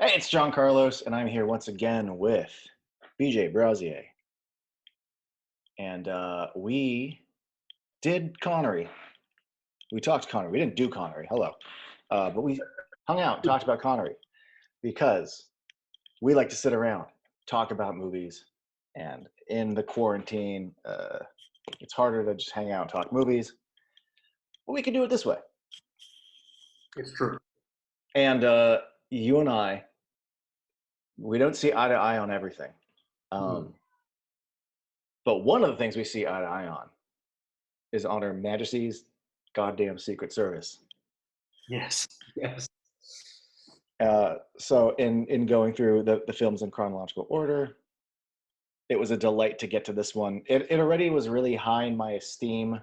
Hey, it's John Carlos, and I'm here once again with BJ Brasier. And we did Connery. We talked Connery. We didn't do Connery. Hello. But we hung out and talked about Connery because we like to sit around, talk about movies. And in the quarantine, it's harder to just hang out and talk movies. But we can do it this way. It's true. And you and I, we don't see eye to eye on everything. Mhm. But one of the things we see eye to eye on is on Her Majesty's goddamn Secret Service. Yes. Yes. So in going through the films in chronological order, it was a delight to get to this one. It already was really high in my esteem.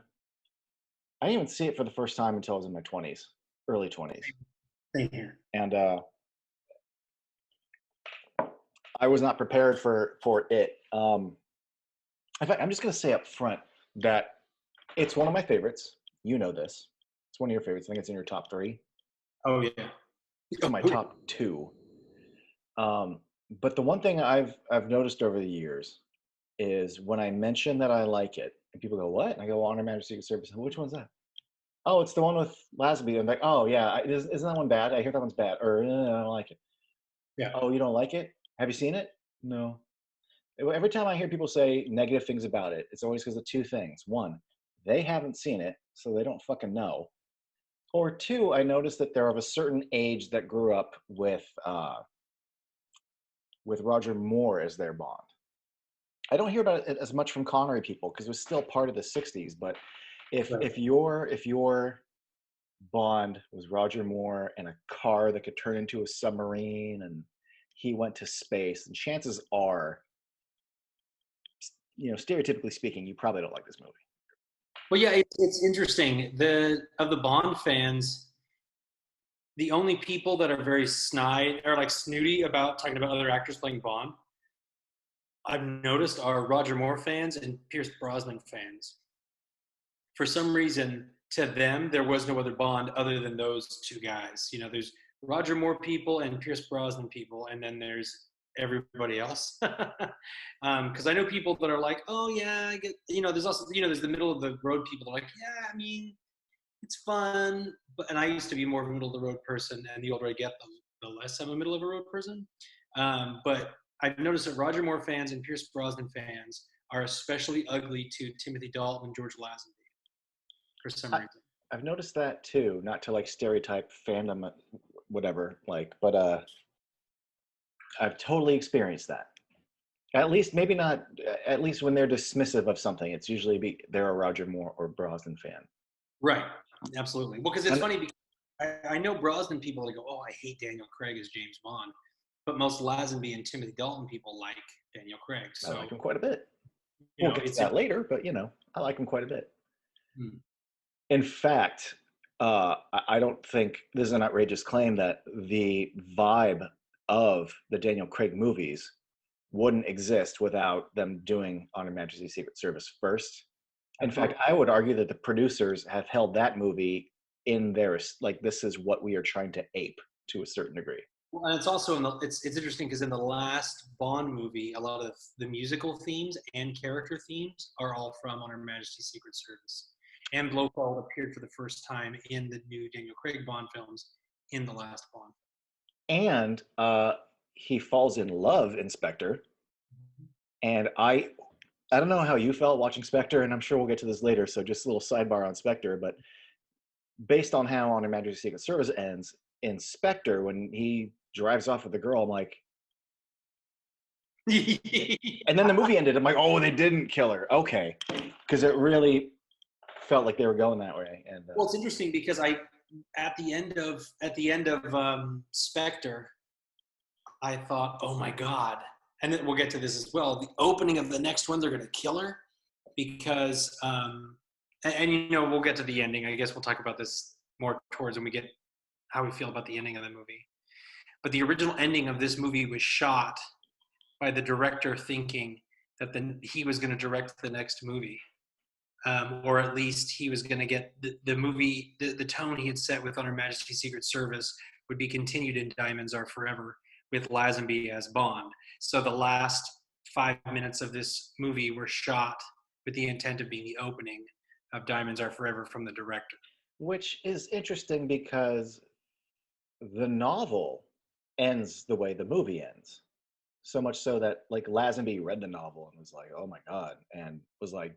I didn't even see it for the first time until I was in my 20s, early 20s. Same here. And I was not prepared for it. In fact, I'm just going to say up front that it's one of my favorites. You know this. It's one of your favorites. I think it's in your top three. Oh yeah. It's in my Oh, yeah. top two. Um, but the one thing I've noticed over the years is when I mention that I like it, and people go, "What?" And I go, "Honor Majesty Secret Service." Which one's that? Oh, it's the one with Lazenby. I'm like, "Oh yeah, isn't that one bad? I hear that one's bad." Or I don't like it. Yeah. Oh, you don't like it? Have you seen it? No. Every time I hear people say negative things about it, it's always because of two things. One, they haven't seen it, so they don't fucking know. Or two, I noticed that they're of a certain age that grew up with Roger Moore as their Bond. I don't hear about it as much from Connery people because it was still part of the '60s. But if Right. if your Bond was Roger Moore and a car that could turn into a submarine and he went to space, and chances are, stereotypically speaking, you probably don't like this movie. Well, yeah, it's interesting. The Bond fans, the only people that are very snide or like snooty about talking about other actors playing Bond, I've noticed are Roger Moore fans and Pierce Brosnan fans. For some reason, to them, there was no other Bond other than those two guys. You know, there's Roger Moore people and Pierce Brosnan people, and then there's everybody else. Because I know people that are like, oh yeah, I get. You know, there's also there's the middle of the road people that are like, yeah, I mean, it's fun. But and I used to be more of a middle of the road person, and the older I get, the less I'm a middle of a road person. But I've noticed that Roger Moore fans and Pierce Brosnan fans are especially ugly to Timothy Dalton and George Lazenby for some I, reason. I've noticed that too. Not to like stereotype fandom, whatever. Like, but I've totally experienced that. At least, maybe not. At least when they're dismissive of something, it's usually they're a Roger Moore or Brosnan fan. Right. Absolutely. Well, because it's And funny because I know Brosnan people that go, oh, I hate Daniel Craig as James Bond, but most Lazenby and Timothy Dalton people like Daniel Craig. I like So him quite a bit. We'll get to it's that later, but I like him quite a bit. hmm. In fact, I don't think this is an outrageous claim that the vibe of the Daniel Craig movies wouldn't exist without them doing On Her Majesty's Secret Service first. In fact, Absolutely. I would argue that the producers have held that movie in their, like, this is what we are trying to ape to a certain degree. Well, and it's also it's interesting because in the last Bond movie, a lot of the musical themes and character themes are all from On Her Majesty's Secret Service. And Blofeld appeared for the first time in the new Daniel Craig Bond films in the last Bond. And he falls in love in Spectre. And I don't know how you felt watching Spectre, and I'm sure we'll get to this later. So just a little sidebar on Spectre, but based on how On Her Majesty's Secret Service ends in Spectre, when he drives off with the girl, I'm like, and then the movie ended. I'm like, oh, they didn't kill her. Okay, because it really felt like they were going that way. And Well, it's interesting because I at the end of Spectre, I thought, oh my god, and then we'll get to this as well. The opening of the next one, they're going to kill her because, and we'll get to the ending. I guess we'll talk about this more towards when we get how we feel about the ending of the movie. But the original ending of this movie was shot by the director thinking that he was going to direct the next movie. Or at least he was going to get the movie, the tone he had set with On Her Majesty's Secret Service would be continued in Diamonds Are Forever, with Lazenby as Bond. So the last 5 minutes of this movie were shot with the intent of being the opening of Diamonds Are Forever from the director. Which is interesting because the novel ends the way the movie ends. So much so that like Lazenby read the novel and was like, "Oh my god," and was like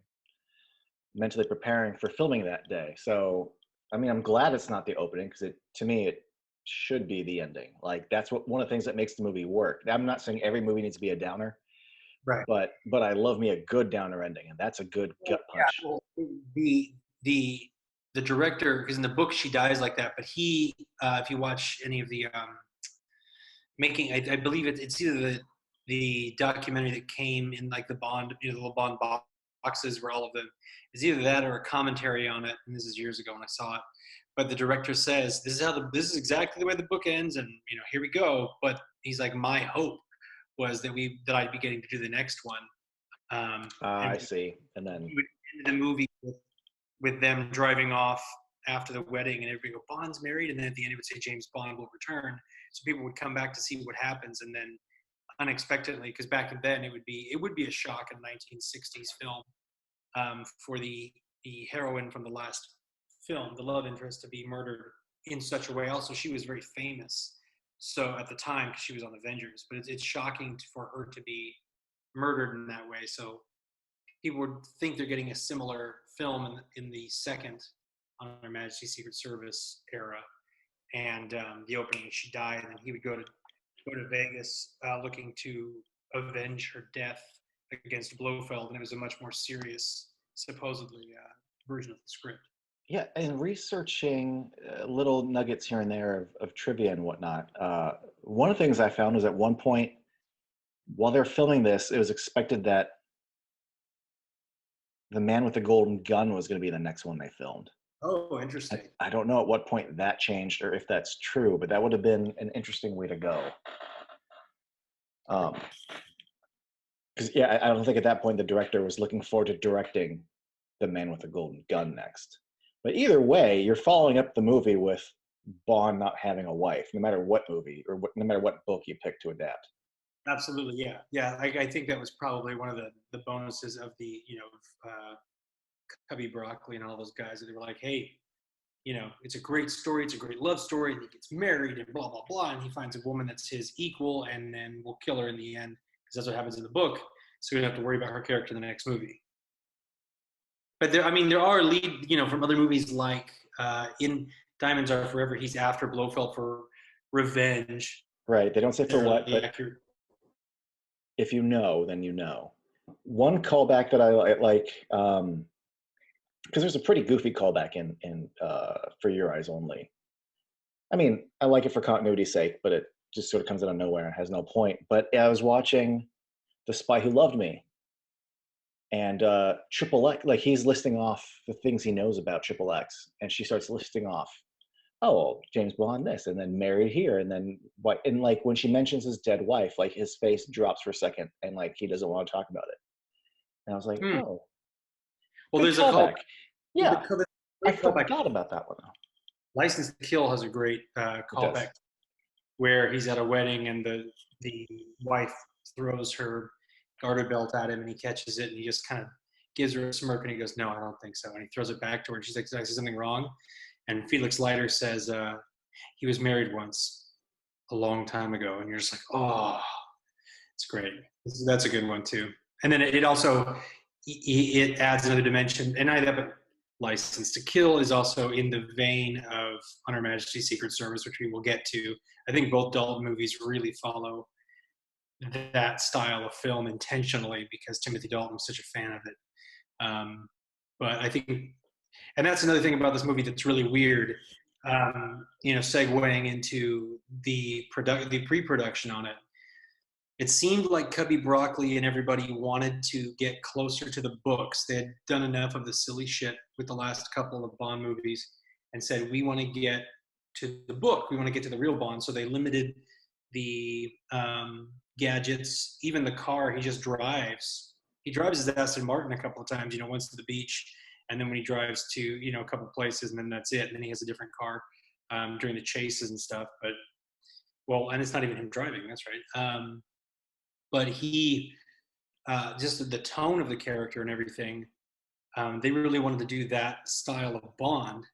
mentally preparing for filming that day. So, I mean, I'm glad it's not the opening because to me, it should be the ending. Like that's one of the things that makes the movie work. I'm not saying every movie needs to be a downer, Right. but I love me a good downer ending, and that's a good gut punch. Yeah, well, the the director, because in the book she dies like that, but he, if you watch any of the making, I believe it's either the documentary that came in like the Bond, the little Bond boxes where all of them, it's either that or a commentary on it. And this is years ago when I saw it. But the director says this is exactly the way the book ends, and here we go. But he's like, my hope was that I'd be getting to do the next one. I And see. And then he would end the movie with them driving off after the wedding, and everybody go, Bond's married, and then at the end it would say James Bond will return. So people would come back to see what happens, and then unexpectedly, because back then it would be a shock in 1960s film, for the heroine from the last film, the love interest, to be murdered in such a way. Also, she was very famous, so at the time, because she was on Avengers, but it's shocking for her to be murdered in that way. So people would think they're getting a similar film in the second on Her Majesty's Secret Service era, and the opening, she died, and then he would go to Vegas, looking to avenge her death against Blofeld, and it was a much more serious, supposedly, version of the script. yeah, and researching little nuggets here and there of trivia and whatnot. One of the things I found was at one point while they're filming this, it was expected that the Man with the Golden Gun was going to be the next one they filmed. Oh, interesting. I don't know at what point that changed or if that's true, but that would have been an interesting way to go. Because yeah, I don't think at that point the director was looking forward to directing The Man with the Golden Gun next. But either way, you're following up the movie with Bond not having a wife, no matter what movie or no matter what book you pick to adapt. Absolutely, yeah, yeah. I think that was probably one of the bonuses of the Cubby Broccoli and all those guys, that they were like, hey, it's a great story, it's a great love story, and he gets married and blah blah blah, and he finds a woman that's his equal, and then we'll kill her in the end because that's what happens in the book. So we don't have to worry about her character in the next movie. But there are lead, from other movies like in Diamonds Are Forever, he's after Blofeld for revenge. Right. They don't say for what, but accurate. If you know, then you know. One callback that I like, because there's a pretty goofy callback in For Your Eyes Only. I mean, I like it for continuity's sake, but it just sort of comes out of nowhere and has no point. But I was watching The Spy Who Loved Me, and Triple X, like he's listing off the things he knows about Triple X, and she starts listing off, oh, James Bond this, and then married here, and then what? And like when she mentions his dead wife, like his face drops for a second, and like he doesn't want to talk about it. And I was like, oh, well, there's callback. Yeah, I forgot about that one though. License to Kill has a great callback where he's at a wedding and the wife throws her garter belt at him and he catches it and he just kind of gives her a smirk and he goes, no, I don't think so. And he throws it back to her and she's like, did I say something wrong? And Felix Leiter says, he was married once a long time ago. And you're just like, oh, it's great. That's a good one too. And then it also, it adds another dimension. And License to Kill is also in the vein of On Her Majesty's Secret Service, which we will get to. I think both Dalton movies really follow that style of film intentionally because Timothy Dalton was such a fan of it. But I think, and that's another thing about this movie that's really weird, segueing into the pre-production on it. It seemed like Cubby Broccoli and everybody wanted to get closer to the books. They had done enough of the silly shit with the last couple of Bond movies and said, we want to get to the book. We want to get to the real Bond. So they limited the gadgets, even the car he just drives. He drives his Aston Martin a couple of times, once to the beach. And then when he drives to, a couple of places and then that's it. And then he has a different car during the chases and stuff. But Well, and it's not even him driving. That's right. But he, just the tone of the character and everything, they really wanted to do that style of Bond.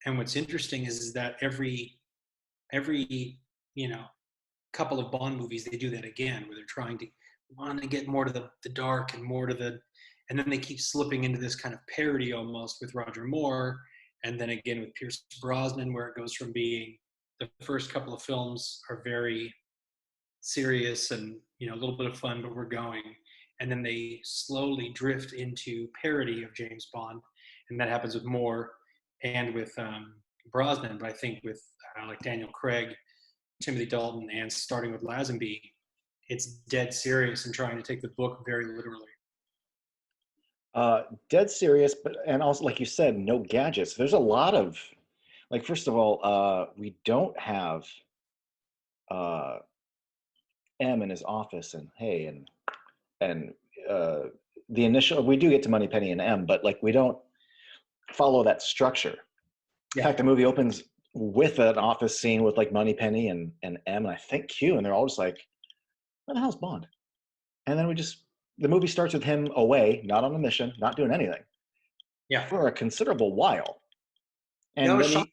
And what's interesting is that every you know couple of Bond movies they do that again, where they're trying to want to get more to the dark and more to the, and then they keep slipping into this kind of parody almost with Roger Moore, and then again with Pierce Brosnan, where it goes from being the first couple of films are very serious and a little bit of fun, but we're going, and then they slowly drift into parody of James Bond, and that happens with Moore and with Brosnan. But I think with like Daniel Craig, Timothy Dalton, and starting with Lazenby, it's dead serious and trying to take the book very literally. Dead serious, but and also like you said, no gadgets. There's a lot of like first of all, we don't have uh, M in his office and hey and the initial we do get to Moneypenny and M, but like we don't follow that structure. In fact, the movie opens with an office scene with like Moneypenny and M and I think Q, and they're all just like, "Where the hell's Bond?" And then the movie starts with him away, not on a mission, not doing anything, for a considerable while. And I was then shocked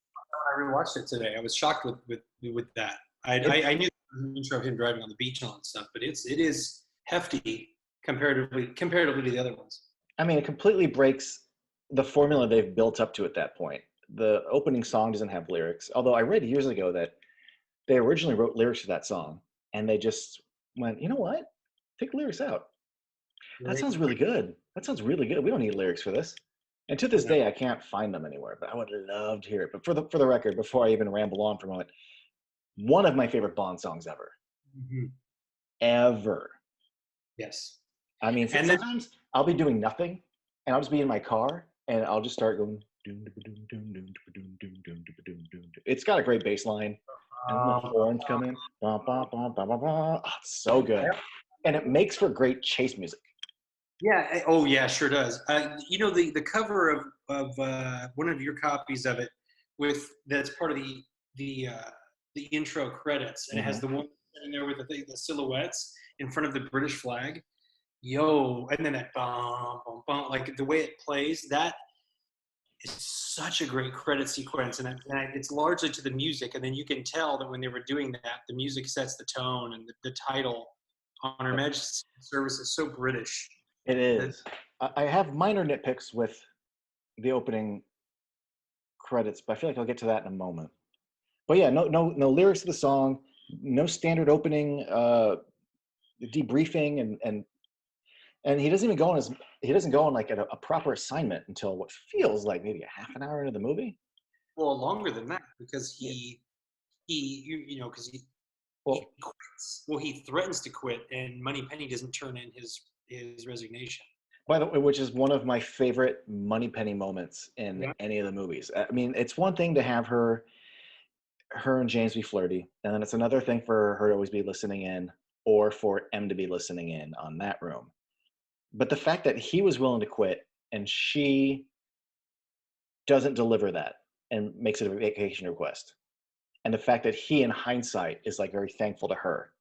when I rewatched it today. I was shocked with that. I knew the intro of him driving on the beach and all that stuff, but it is hefty comparatively to the other ones. I mean, it completely breaks the formula they've built up to at that point. The opening song doesn't have lyrics, although I read years ago that they originally wrote lyrics to that song, and they just went, you know what? Take lyrics out. That sounds really good. That sounds really good. We don't need lyrics for this. And to this day, I can't find them anywhere, but I would love to hear it. But for the record, before I even ramble on for a moment, one of my favorite Bond songs ever. Mm-hmm. Ever. Yes. I mean, sometimes I'll be doing nothing, and I'll just be in my car, and I'll just start going. It's got a great bass line, and the horns come in. Oh, it's so good, and it makes for great chase music. Yeah. Oh, yeah. Sure does. The cover of one of your copies of it that's part of the intro credits, and it has the one sitting there with the silhouettes in front of the British flag. Yo, and then that bum, bum, bum, like the way it plays, that is such a great credit sequence, and it's largely to the music, and then you can tell that when they were doing that, the music sets the tone, and the title on Her Majesty's Service is so British. It is. I have minor nitpicks with the opening credits, but I feel like I'll get to that in a moment. But yeah, no lyrics to the song, no standard opening debriefing, and he doesn't even go on like a proper assignment until what feels like maybe a half an hour into the movie. Well, longer than that, because he quits. Well, he threatens to quit, and Moneypenny doesn't turn in his resignation. By the way, which is one of my favorite Moneypenny moments in any of the movies. I mean, it's one thing to have her and James be flirty, and then it's another thing for her to always be listening in, or for M to be listening in on that room. But the fact that he was willing to quit and she doesn't deliver that and makes it a vacation request, and the fact that he, in hindsight, is like very thankful to her.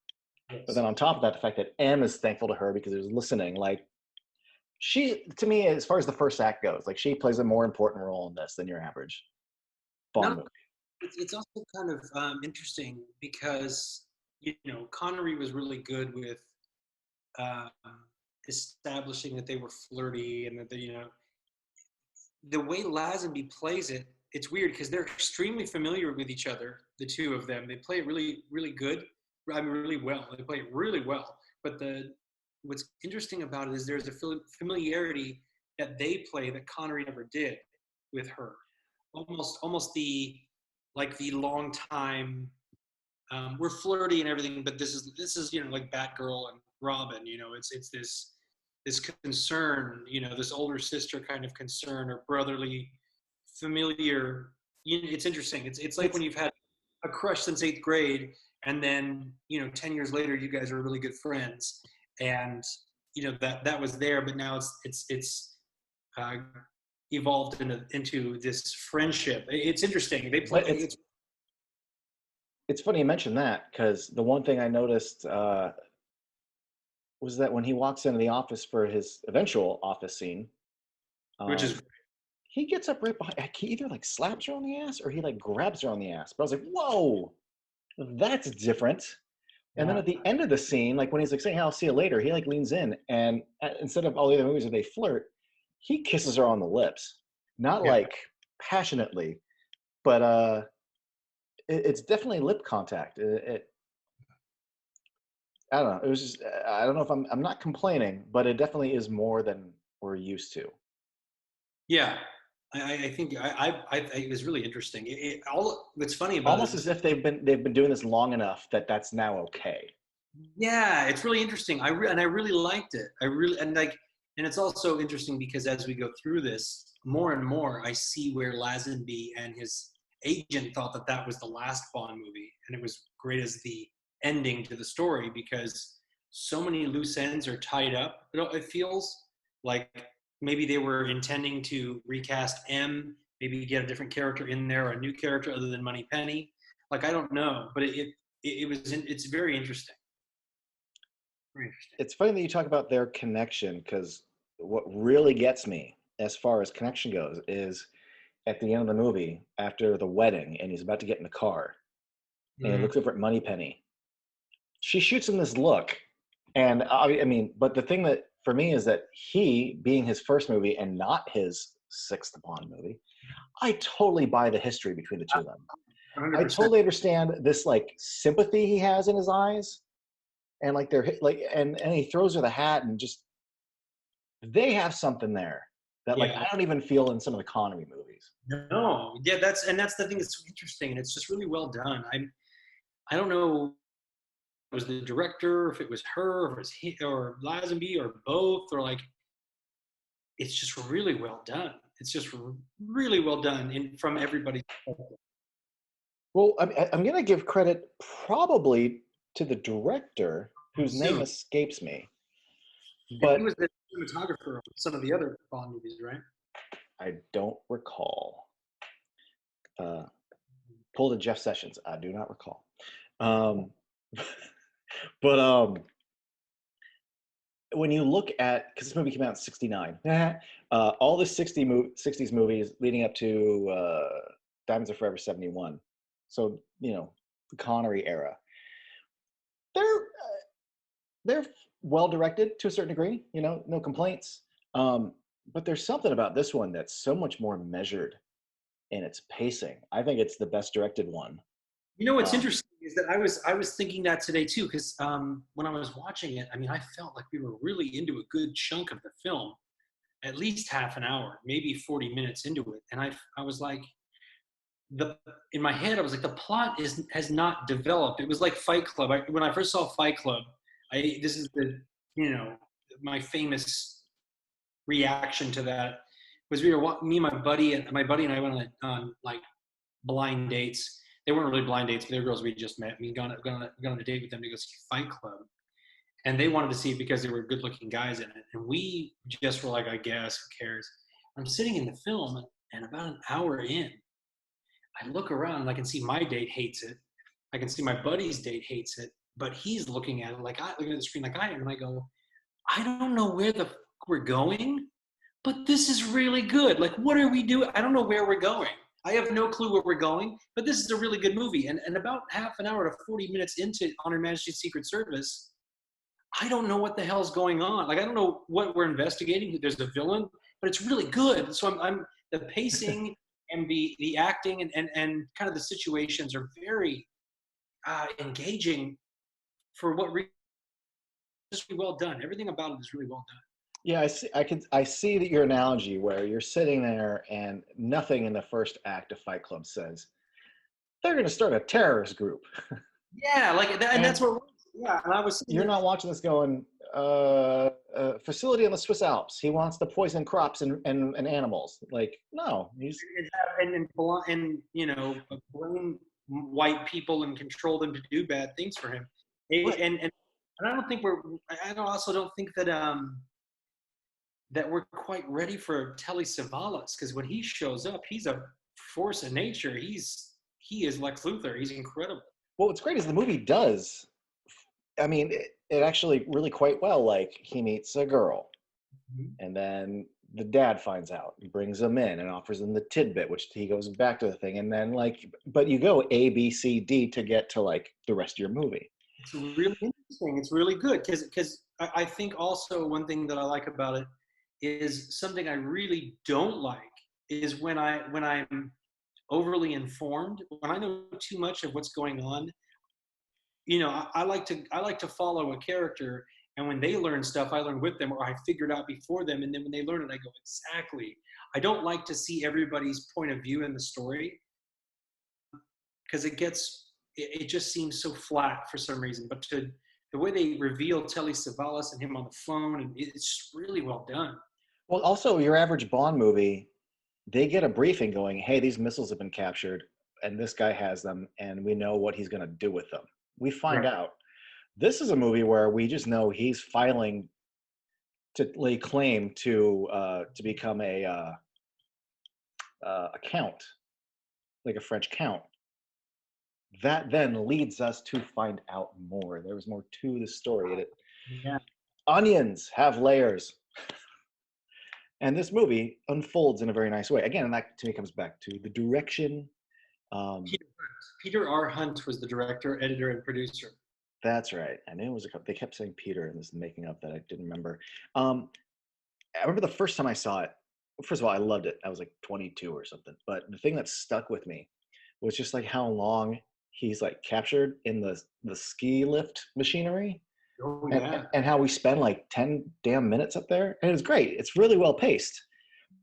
Yes. But then on top of that, the fact that M is thankful to her because he was listening, like she, to me, as far as the first act goes, like she plays a more important role in this than your average Bond movie. It's also kind of interesting because Connery was really good with establishing that they were flirty, and that the way Lazenby plays it, it's weird because they're extremely familiar with each other, the two of them. They play it really, really good. I mean, really well. They play it really well. But what's interesting about it is there's a familiarity that they play that Connery never did with her. Almost the long time. We're flirty and everything, but this is like Batgirl and Robin. It's this concern, this older sister kind of concern, or brotherly, familiar. It's interesting. It's like when you've had a crush since 8th grade, and then 10 years later you guys are really good friends, and that was there, but now it's evolved into this friendship. It's interesting. They play. it's funny you mentioned that because the one thing I noticed was that when he walks into the office for his eventual office scene, which is um, he gets up right behind. He either like slaps her on the ass or he like grabs her on the ass. But I was like, whoa, that's different. And then yeah, at the end of the scene, like when he's like saying, "I'll see you later," he like leans in and instead of all the other movies where they flirt, he kisses her on the lips, not yeah. like passionately, but it's definitely lip contact. I don't know. It was just I don't know if I'm not complaining, but it definitely is more than we're used to. Yeah, I think it was really interesting. All what's funny about Almost this as is, if they've been doing this long enough that that's now okay. yeah, it's really interesting. And I really liked it. I really and like, and it's also interesting because as we go through this, more and more I see where Lazenby and his agent thought that that was the last Bond movie, and it was great as the ending to the story because so many loose ends are tied up. It feels like maybe they were intending to recast M, maybe get a different character in there, or a new character other than Moneypenny. Like I don't know, but it's very interesting. Very interesting. It's funny that you talk about their connection because what really gets me as far as connection goes is at the end of the movie after the wedding and he's about to get in the car and he Mm. looks over at Moneypenny. She shoots him this look, and I mean, but the thing that for me is that he, being his first movie and not his sixth Bond movie, I totally buy the history between the two of them. I 100%. totally understand this like sympathy he has in his eyes, and like they're like, and he throws her the hat, and just they have something there that like Yeah. I don't even feel in some of the Connery movies. No. Yeah. That's the thing that's so interesting, and it's just really well done. I don't know if it was the director, if it was her, or if it was he, or Lazenby, or both, or like it's just really well done. It's just really well done from everybody's perspective. Well, I'm going to give credit probably to the director, whose name Soon. escapes me, And he but was the cinematographer of some of the other Bond movies, right? I don't recall. Uh, pulled a Jeff Sessions. I do not recall. Um, but when you look at, because this movie came out in '69, all the 60s movies leading up to Diamonds Are Forever '71, so the Connery era, they're they're well directed to a certain degree. No complaints. Um, but there's something about this one that's so much more measured in its pacing. I think it's the best directed one. You know what's Um, interesting is that I was thinking that today too, because when I was watching it, I mean, I felt like we were really into a good chunk of the film, at least half an hour, maybe 40 minutes into it, and I was like, the in my head I was like, the plot has not developed. It was like Fight Club. When I first saw Fight Club, this is the you know my famous reaction to that was me and my buddy and I went on like blind dates. They weren't really blind dates, but they were girls we just met. We gone on a date with them to go see Fight Club, and they wanted to see it because there were good-looking guys in it, and we just were like, I guess who cares? I'm sitting in the film, and about an hour in, I look around and I can see my date hates it. I can see my buddy's date hates it, but he's looking at it like looking at the screen like I am, and I go, I don't know where the fuck we're going, but this is really good. Like, what are we doing? I don't know where we're going. I have no clue where we're going, but this is a really good movie. And about half an hour to 40 minutes into On Her Majesty's Secret Service, I don't know what the hell's going on. Like, I don't know what we're investigating. There's a villain, but it's really good. So I'm the pacing and the acting and kind of the situations are very engaging for what just really well done. Everything about it is really well done. yeah, I see that your analogy where you're sitting there and nothing in the first act of Fight Club says they're going to start a terrorist group, Yeah, like that, and that's and what. Yeah, and I was sitting you're there. not watching this going, facility in the Swiss Alps. He wants to poison crops and animals. Like, no, he's And blame white people and control them to do bad things for him. right. And I don't think also don't think that we're quite ready for Telly Savalas, because when he shows up, he's a force of nature. He is Lex Luthor. He's incredible. Well, what's great is the movie does. I mean, it actually really quite well. Like he meets a girl, Mhm. and then the dad finds out, and brings him in, and offers him the tidbit, which he goes back to the thing, and then like, but you go A, B, C, D to get to like the rest of your movie. It's really interesting. It's really good because I think also one thing that I like about it is something I really don't like is when I'm overly informed, when I know too much of what's going on. I like to follow a character, and when they learn stuff, I learn with them, or I figured out before them, and then when they learn it, I go exactly. I don't like to see everybody's point of view in the story because it just seems so flat for some reason. But the way they reveal Telly Savalas and him on the phone, and it's really well done. Well, also your average Bond movie, they get a briefing going, "Hey, these missiles have been captured, and this guy has them, and we know what he's going to do with them." We find Right. out. This is a movie where we just know he's filing to lay claim to become a count, like a French count. That then leads us to find out more. There was more to the story. Yeah. Onions have layers, and this movie unfolds in a very nice way. Again, and that to me comes back to the direction. Um, Peter Hunt. Peter R. Hunt was the director, editor, and producer. that's right. I knew it was a couple. They kept saying Peter in this making up that I didn't remember. Um, I remember the first time I saw it. First of all, I loved it. I was like 22 or something. But the thing that stuck with me was just like how long he's like captured in the ski lift machinery, Oh and yeah. and how we spend like 10 damn minutes up there. And it's great. It's really well paced.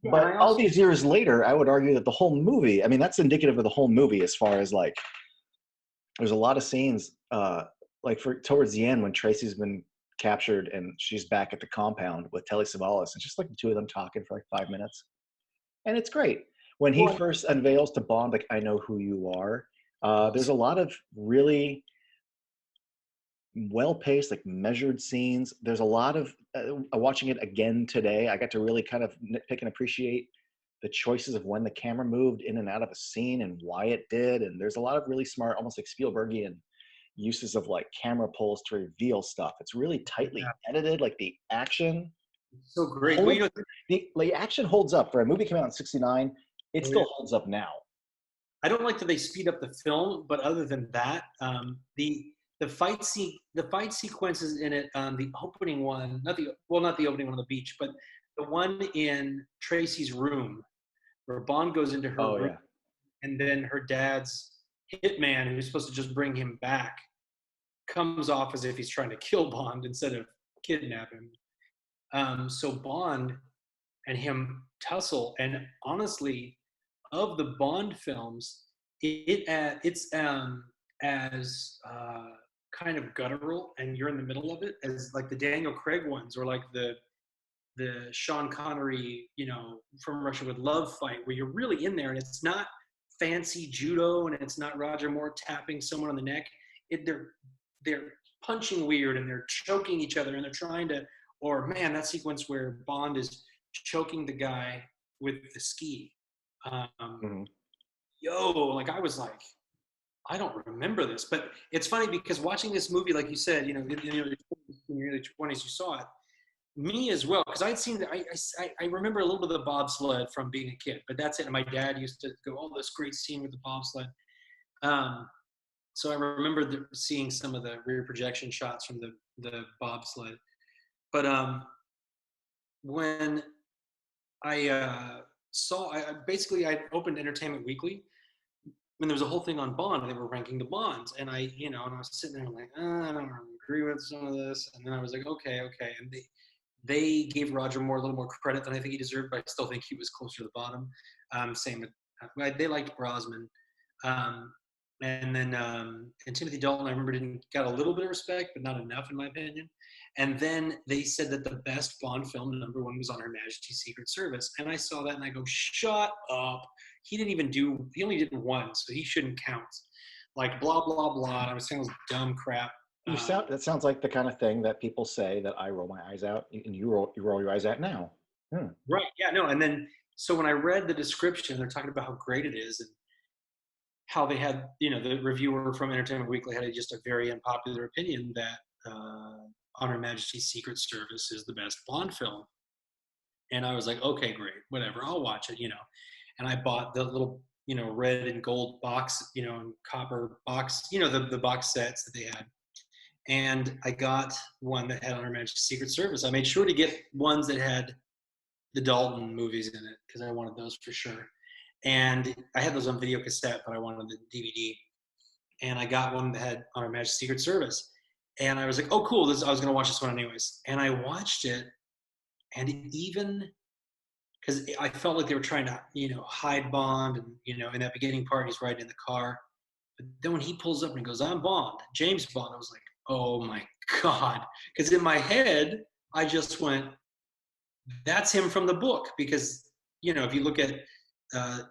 Yeah, and But I all also these years later, I would argue that the whole movie, I mean, that's indicative of the whole movie as far as like there's a lot of scenes like for towards the end when Tracy's been captured and she's back at the compound with Telly Savalas and just like the two of them talking for like 5 minutes. And it's great. When he well, first unveils to Bond, like, "I know who you are," there's yes. a lot of really well paced, like measured scenes. There's a lot of watching it again today. I got to really kind of nitpick and appreciate the choices of when the camera moved in and out of a scene and why it did. And there's a lot of really smart, almost like Spielbergian uses of like camera pulls to reveal stuff. It's really tightly Yeah, edited. Like the action so great. Well, holds, the action holds up for a movie came out in '69. It oh, yeah. still holds up now. I don't like that they speed up the film, but other than that, the fight sequences in it, the opening one, not the opening one on the beach, but the one in Tracy's room where Bond goes into her Oh room, yeah. and then her dad's hitman, who's supposed to just bring him back, comes off as if he's trying to kill Bond instead of kidnap him. So Bond and him tussle, and honestly, of the Bond films, it's as kind of guttural, and you're in the middle of it, as like the Daniel Craig ones, or like the Sean Connery, From Russia with Love fight, where you're really in there, and it's not fancy judo, and it's not Roger Moore tapping someone on the neck. They're punching weird, and they're choking each other, and they're trying to. Or man, that sequence where Bond is choking the guy with the ski. Um, Hmm. like I was like, I don't remember this, but it's funny because watching this movie, like you said, in your early 20s, you saw it. Me as well, because I'd seen. I remember a little bit of the bobsled from being a kid, but that's it. And my dad used to go, "Oh, this great scene with the bobsled." Um, so I remember seeing some of the rear projection shots from the bobsled. But when I basically I opened Entertainment Weekly, and there was a whole thing on Bond, and they were ranking the Bonds, and and I was sitting there like, I don't really agree with some of this, and then I was like, okay, and they gave Roger Moore a little more credit than I think he deserved, but I still think he was closer to the bottom. Same with they liked Brosnan, um, and Timothy Dalton, I remember didn't got a little bit of respect, but not enough in my opinion. And then they said that the best Bond film, #1, was on Her Majesty's Secret Service, and I saw that and I go, shut up. He only did one, so he shouldn't count. Like blah blah blah. And I was saying this dumb crap. That sounds like the kind of thing that people say that I roll my eyes out, and you roll your eyes at now. Hmm. Right. Yeah. No. And then so when I read the description, they're talking about how great it is, and how they had, the reviewer from Entertainment Weekly had just a very unpopular opinion that On Her Majesty's Secret Service is the best Bond film. And I was like, okay, great, whatever, I'll watch it. And I bought the little, red and gold box, and copper box, the box sets that they had. And I got one that had On Her Majesty's Secret Service. I made sure to get ones that had the Dalton movies in it because I wanted those for sure. And I had those on video cassette, but I wanted the DVD. And I got one that had On Her Majesty's Secret Service. And I was like, oh, cool. I was going to watch this one anyways. And I watched it. And even because I felt like they were trying to, hide Bond. And, in that beginning part, he's riding in the car. But then when he pulls up and he goes, I'm Bond, James Bond, I was like, oh my God. Because in my head, I just went, that's him from the book. Because, if you look at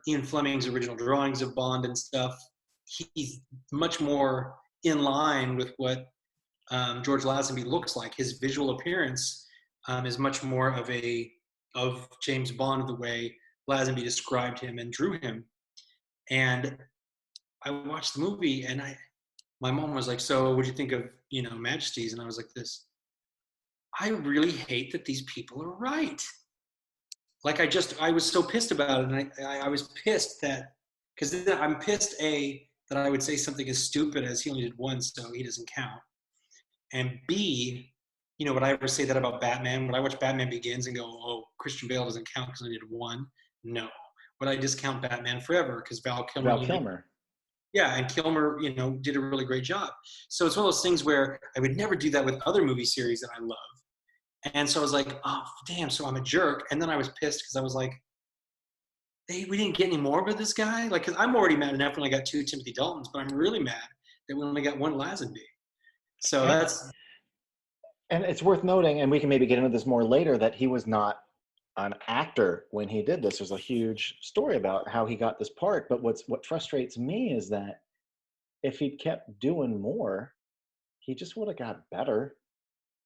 Ian Fleming's original drawings of Bond and stuff, he's much more in line with what George Lazenby looks like. His visual appearance is much more of James Bond the way Lazenby described him and drew him. And I watched the movie, and my mom was like, so what'd you think of, Majesty's? And I was like this, I really hate that these people are right. Like I was so pissed about it. And I was pissed that, because I'm pissed, that I would say something as stupid as he only did one, so he doesn't count. And B, would I ever say that about Batman? Would I watch Batman Begins and go, oh, Christian Bale doesn't count because I did one? No. Would I discount Batman Forever because Val Kilmer? Yeah, and Kilmer, did a really great job. So it's one of those things where I would never do that with other movie series that I love. And so I was like, oh, damn, so I'm a jerk. And then I was pissed because I was like, we didn't get any more with this guy? Like, because I'm already mad enough when I got 2 Timothy Daltons, but I'm really mad that we only got 1 Lazenby. So that's... And it's worth noting, and we can maybe get into this more later, that he was not an actor when he did this. There's a huge story about how he got this part. But what frustrates me is that if he'd kept doing more, he just would have got better.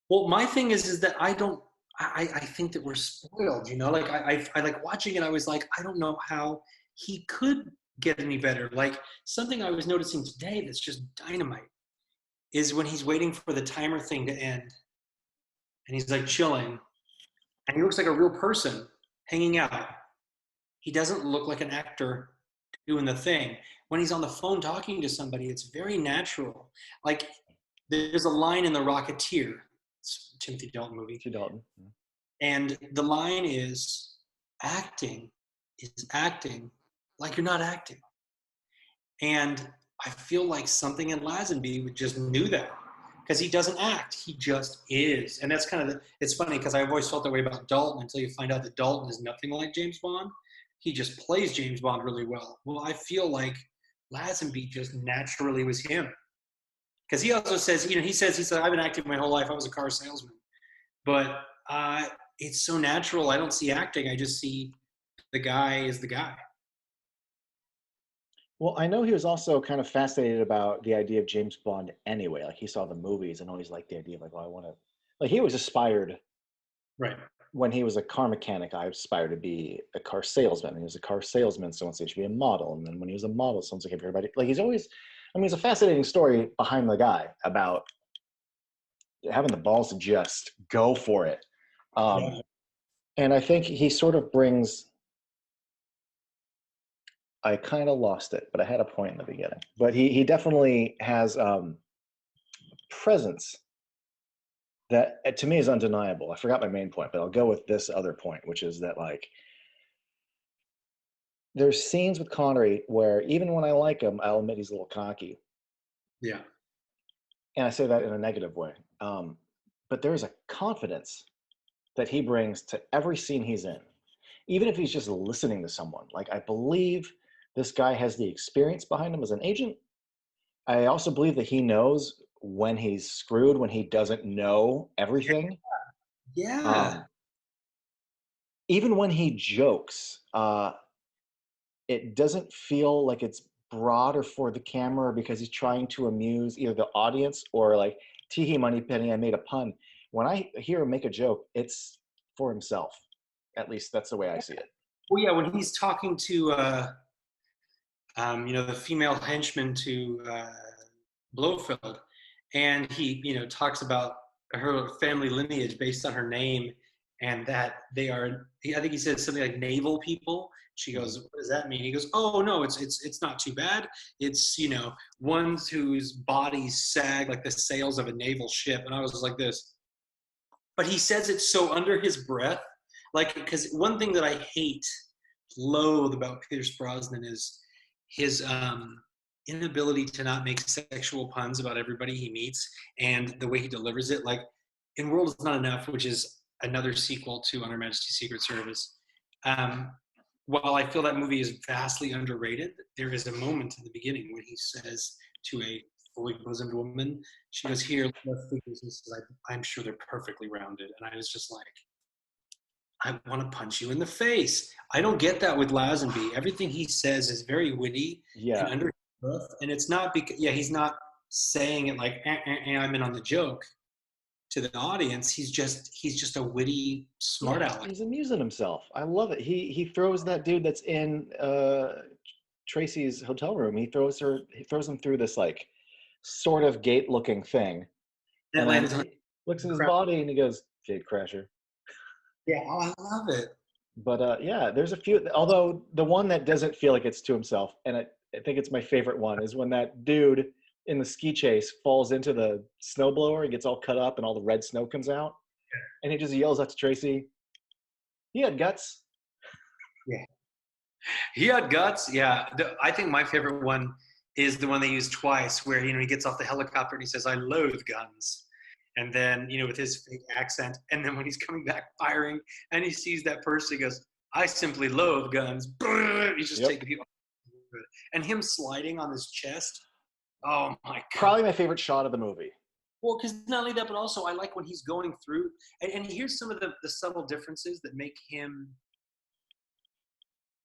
Well, my thing is that I think that we're spoiled, like I like watching it. I was like, I don't know how he could get any better. Like something I was noticing today that's just dynamite is when he's waiting for the timer thing to end and he's like chilling and he looks like a real person hanging out. He doesn't look like an actor doing the thing. When he's on the phone talking to somebody, it's very natural. Like there's a line in The Rocketeer, it's a Timothy Dalton movie. Dalton. And the line is acting like you're not acting. And I feel like something in Lazenby just knew that because he doesn't act. He just is. And that's kind of it's funny because I've always felt that way about Dalton until you find out that Dalton is nothing like James Bond. He just plays James Bond really well. Well, I feel like Lazenby just naturally was him. Because he also says, he said, I've been acting my whole life. I was a car salesman. But it's so natural. I don't see acting. I just see the guy is the guy. Well, I know he was also kind of fascinated about the idea of James Bond anyway. Like he saw the movies and always liked the idea of like, oh, I want to, like he was aspired. Right. When he was a car mechanic, I aspired to be a car salesman. He was a car salesman, someone said he should be a model. And then when he was a model, someone's like, everybody, like he's always, it's a fascinating story behind the guy about having the balls to just go for it. And I think he sort of brings, I kind of lost it, but I had a point in the beginning. But he definitely has presence that to me is undeniable. I forgot my main point, but I'll go with this other point, which is that like there's scenes with Connery where even when I like him, I'll admit he's a little cocky. Yeah. And I say that in a negative way. But there is a confidence that he brings to every scene he's in, even if he's just listening to someone. Like I believe this guy has the experience behind him as an agent. I also believe that he knows when he's screwed, when he doesn't know everything. Yeah. Even when he jokes, it doesn't feel like it's broad or for the camera because he's trying to amuse either the audience or like, tee-hee, money penny, I made a pun. When I hear him make a joke, it's for himself. At least that's the way I see it. Well, yeah, when he's talking to the female henchman to Blofeld, and he, talks about her family lineage based on her name, and that they are. I think he said something like naval people. She Mhm. goes, "What does that mean?" He goes, "Oh no, it's not too bad. It's ones whose bodies sag like the sails of a naval ship." And I was like this, but he says it so under his breath, like because one thing that I loathe about Pierce Brosnan is his inability to not make sexual puns about everybody he meets and the way he delivers it. Like in World Is Not Enough, which is another sequel to On Her Majesty's Secret Service. Um, while I feel that movie is vastly underrated, there is a moment in the beginning when he says to a fully bosomed woman, she goes, "Here, let's figures." He says, "I'm sure they're perfectly rounded." And I was just like, I want to punch you in the face. I don't get that with Lazenby. Everything he says is very witty and Yeah. under his breath, and it's not because he's not saying it like I'm in on the joke to the audience. He's just a witty smart Yeah, aleck. he's amusing himself. I love it. He throws that dude that's in Tracy's hotel room. He throws him through this like sort of gate looking thing, That and then lands on he looks at his crap. body and he goes, "Gate crasher." Yeah, oh, I love it. But yeah, there's a few. Although the one that doesn't feel like it's to himself, and I think it's my favorite one, is when that dude in the ski chase falls into the snowblower. He gets all cut up, and all the red snow comes out, and he just yells out to Tracy, "He had guts." Yeah, he had guts. Yeah, I think my favorite one is the one they use twice, where he gets off the helicopter and he says, "I loathe guns." And then with his fake accent, and then when he's coming back firing and he sees that person, he goes, "I simply loathe guns." He's just Yep. taking people, and him sliding on his chest. Oh my god. Probably my favorite shot of the movie. Well, because not only that, but also I like when he's going through, and here's some of the subtle differences that make him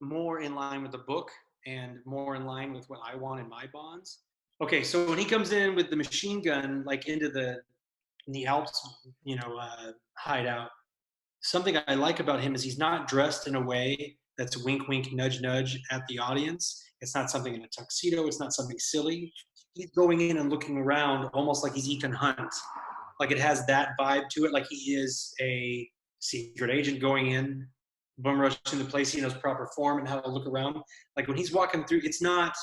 more in line with the book and more in line with what I want in my Bonds. Okay, so when he comes in with the machine gun, like into in the Alps, hideout, something I like about him is he's not dressed in a way that's wink, wink, nudge, nudge at the audience. It's not something in a tuxedo. It's not something silly. He's going in and looking around almost like he's Ethan Hunt. Like it has that vibe to it. Like he is a secret agent going in, bum rushing the place. He knows proper form and how to look around. Like when he's walking through, it's not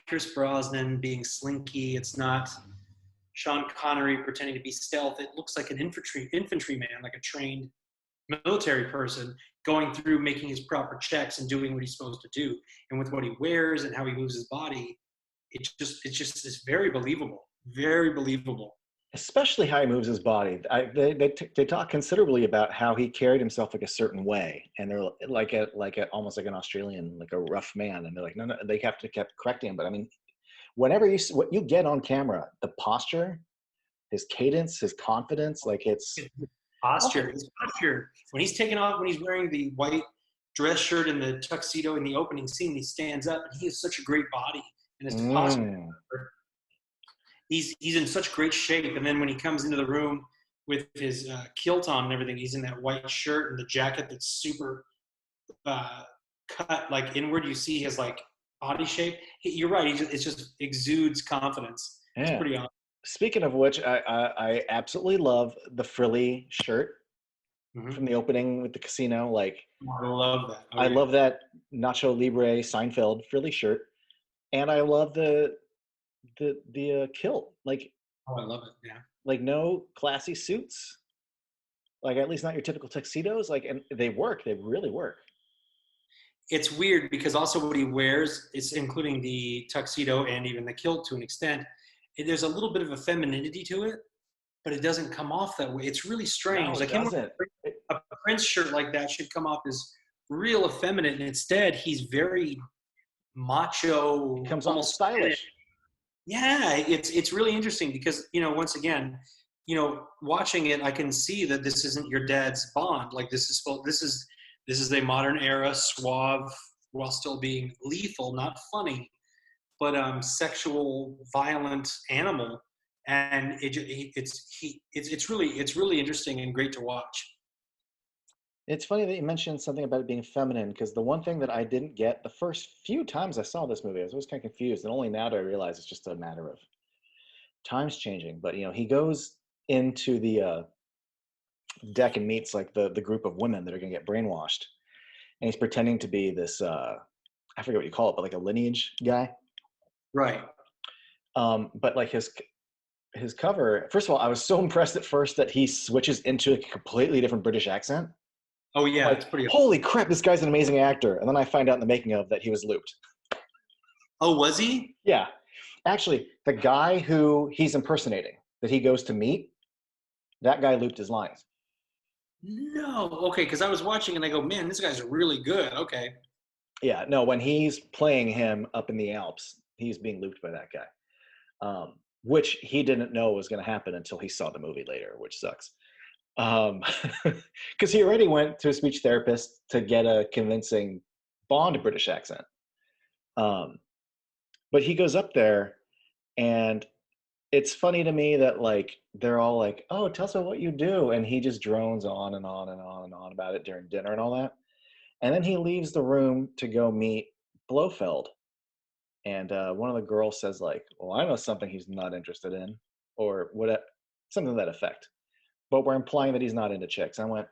Pierce Brosnan being slinky. It's not Sean Connery pretending to be stealth. It looks like an infantryman, like a trained military person going through making his proper checks and doing what he's supposed to do. And with what he wears and how he moves his body, it's very believable. Very believable. Especially how he moves his body. They talk considerably about how he carried himself like a certain way, and they're like almost like an Australian, like a rough man. And they're like, no, they have to keep correcting him. But I mean, whenever what you get on camera, the posture, his cadence, his confidence, like it's Posture. His posture. When he's taking off, when he's wearing the white dress shirt and the tuxedo in the opening scene, he stands up and he has such a great body and his posture. He's in such great shape. And then when he comes into the room with his kilt on and everything, he's in that white shirt and the jacket that's super cut like inward. You see his like body shape. You're right. It just exudes confidence. It's yeah. pretty awesome. Speaking of which, I absolutely love the frilly shirt from the opening with the casino. Like, I love that. I love that Nacho Libre Seinfeld frilly shirt, and I love the kilt. Like, Oh, I love it. Yeah. like no classy suits. Like at least not your typical tuxedos. Like, and they work. They really work. It's weird because also what he wears is including the tuxedo and even the kilt to an extent. There's a little bit of a femininity to it, but it doesn't come off that way. It's really strange. No, it Like him doesn't. wearing a Prince shirt like that should come off as real effeminate, and instead he's very macho, It comes off as almost stylish. Yeah, it's really interesting because once again, watching it, I can see that this isn't your dad's Bond. Like this is a modern era suave while still being lethal, not funny, but sexual, violent animal, and it's really interesting and great to watch. It's funny that you mentioned something about it being feminine, because the one thing that I didn't get the first few times I saw this movie, I was always kind of confused, and only now do I realize it's just a matter of times changing. But he goes into the deck and meets like the group of women that are going to get brainwashed, and he's pretending to be this I forget what you call it, but like a lineage guy. Right. But like his cover, first of all, I was so impressed at first that he switches into a completely different British accent. Oh I'm yeah, like, it's pretty. holy crap, this guy's an amazing actor. And then I find out in the making of that he was looped. Oh, was he? Yeah. Actually, the guy who he's impersonating, that he goes to meet, that guy looped his lines. No. Okay, because I was watching and I go, man, this guy's really good. Okay. Yeah, no, when he's playing him up in the Alps, he's being looped by that guy. Which he didn't know was going to happen until he saw the movie later, which sucks. Because he already went to a speech therapist to get a convincing Bond British accent. Um, but he goes up there, and it's funny to me that like they're all like, "Oh, tell us about what you do," and he just drones on and on and on and on about it during dinner and all that. And then he leaves the room to go meet Blofeld, and one of the girls says like, "Well, I know something he's not interested in," or what, something to that effect. But we're implying that he's not into chicks. I went,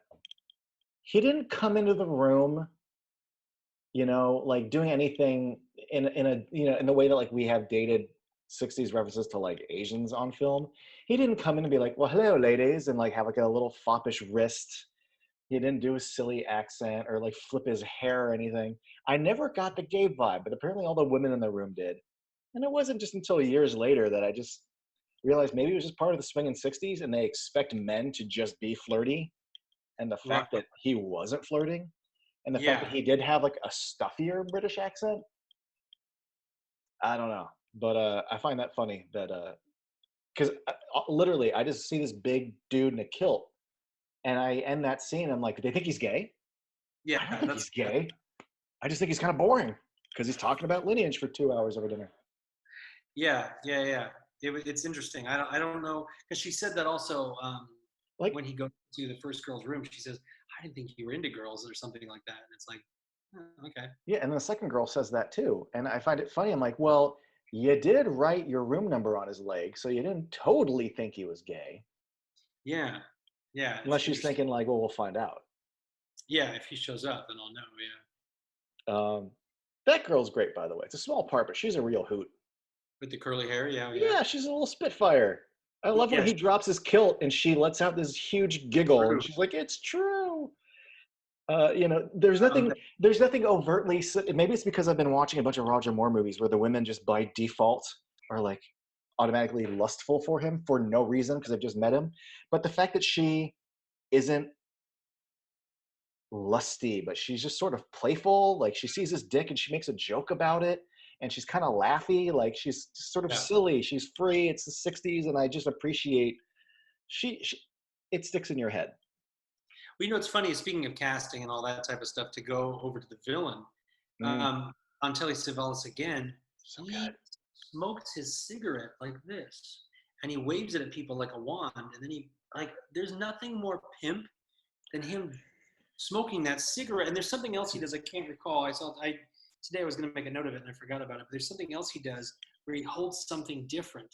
he didn't come into the room, like doing anything in a in the way that like we have dated 60s references to like Asians on film. He didn't come in and be like, "Well, hello, ladies," and like have like a little foppish wrist. He didn't do a silly accent or like flip his hair or anything. I never got the gay vibe, but apparently all the women in the room did. And it wasn't just until years later that I just realized maybe it was just part of the swinging 60s and they expect men to just be flirty. And the Right. fact that he wasn't flirting and the fact that Yeah. he did have like a stuffier British accent, I don't know. But I find that funny that because literally I just see this big dude in a kilt and I end that scene. I'm like, do they think he's gay? Yeah. I don't think That's he's gay. I just think he's kind of boring because he's talking about lineage for 2 hours over dinner. yeah. Yeah. Yeah. It's interesting. I don't know because she said that also Like, when he goes to the first girl's room. She says, "I didn't think you were into girls" or something like that. And it's like, okay. yeah, and then the second girl says that too. And I find it funny. I'm like, well, you did write your room number on his leg, so you didn't totally think he was gay. Yeah. Yeah. It's Unless she's interesting. thinking like, well, we'll find out. Yeah. If he shows up, then I'll know. Yeah. Um, that girl's great, by the way. It's a small part, but she's a real hoot. With the curly hair. Yeah. Yeah. Yeah, she's a little spitfire. I love when Yeah. he drops his kilt and she lets out this huge giggle and True. she's like, "It's true." There's Um, nothing overtly. Maybe it's because I've been watching a bunch of Roger Moore movies where the women just by default are like automatically lustful for him for no reason because they've just met him. But the fact that she isn't lusty, but she's just sort of playful. Like she sees his dick and she makes a joke about it, and she's kind of laughy. Like she's just sort of yeah. silly. She's free. It's the '60s, and I just appreciate she it sticks in your head. Well, it's funny. Speaking of casting and all that type of stuff, to go over to the villain, Mm, um, on Telly Savalas again, so he good. smokes his cigarette like this, and he waves it at people like a wand, and then he like. There's nothing more pimp than him smoking that cigarette. And there's something else he does. I can't recall. I today I was going to make a note of it and I forgot about it. But there's something else he does where he holds something different,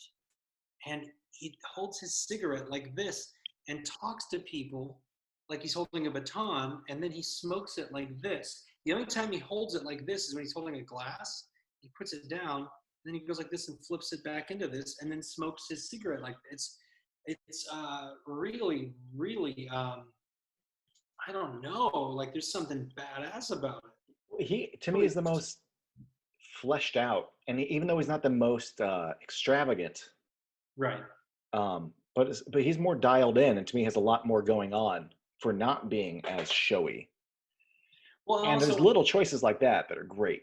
and he holds his cigarette like this and talks to people like he's holding a baton, and then he smokes it like this. The only time he holds it like this is when he's holding a glass. He puts it down, and then he goes like this and flips it back into this, and then smokes his cigarette like it's really really I don't know, like there's something badass about it. He to me Really, is the most fleshed out, and even though he's not the most extravagant, right. but he's more dialed in, and to me has a lot more going on for not being as showy. Well, And there's also, little choices like that that are great.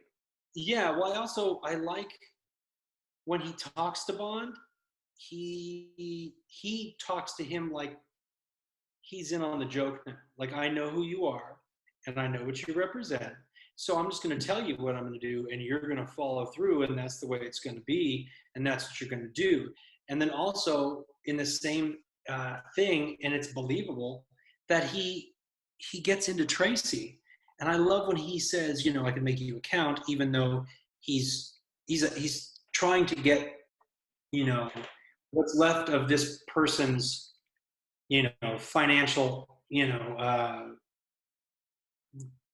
yeah. Well, I like when he talks to Bond. He talks to him like he's in on the joke now. Like I know who you are, and I know what you represent. So I'm just going to tell you what I'm going to do, and you're going to follow through, and that's the way it's going to be, and that's what you're going to do. And then also in the same thing, and it's believable that he he gets into Tracy. And I love when he says, I can make you a count, even though he's trying to get, what's left of this person's, financial,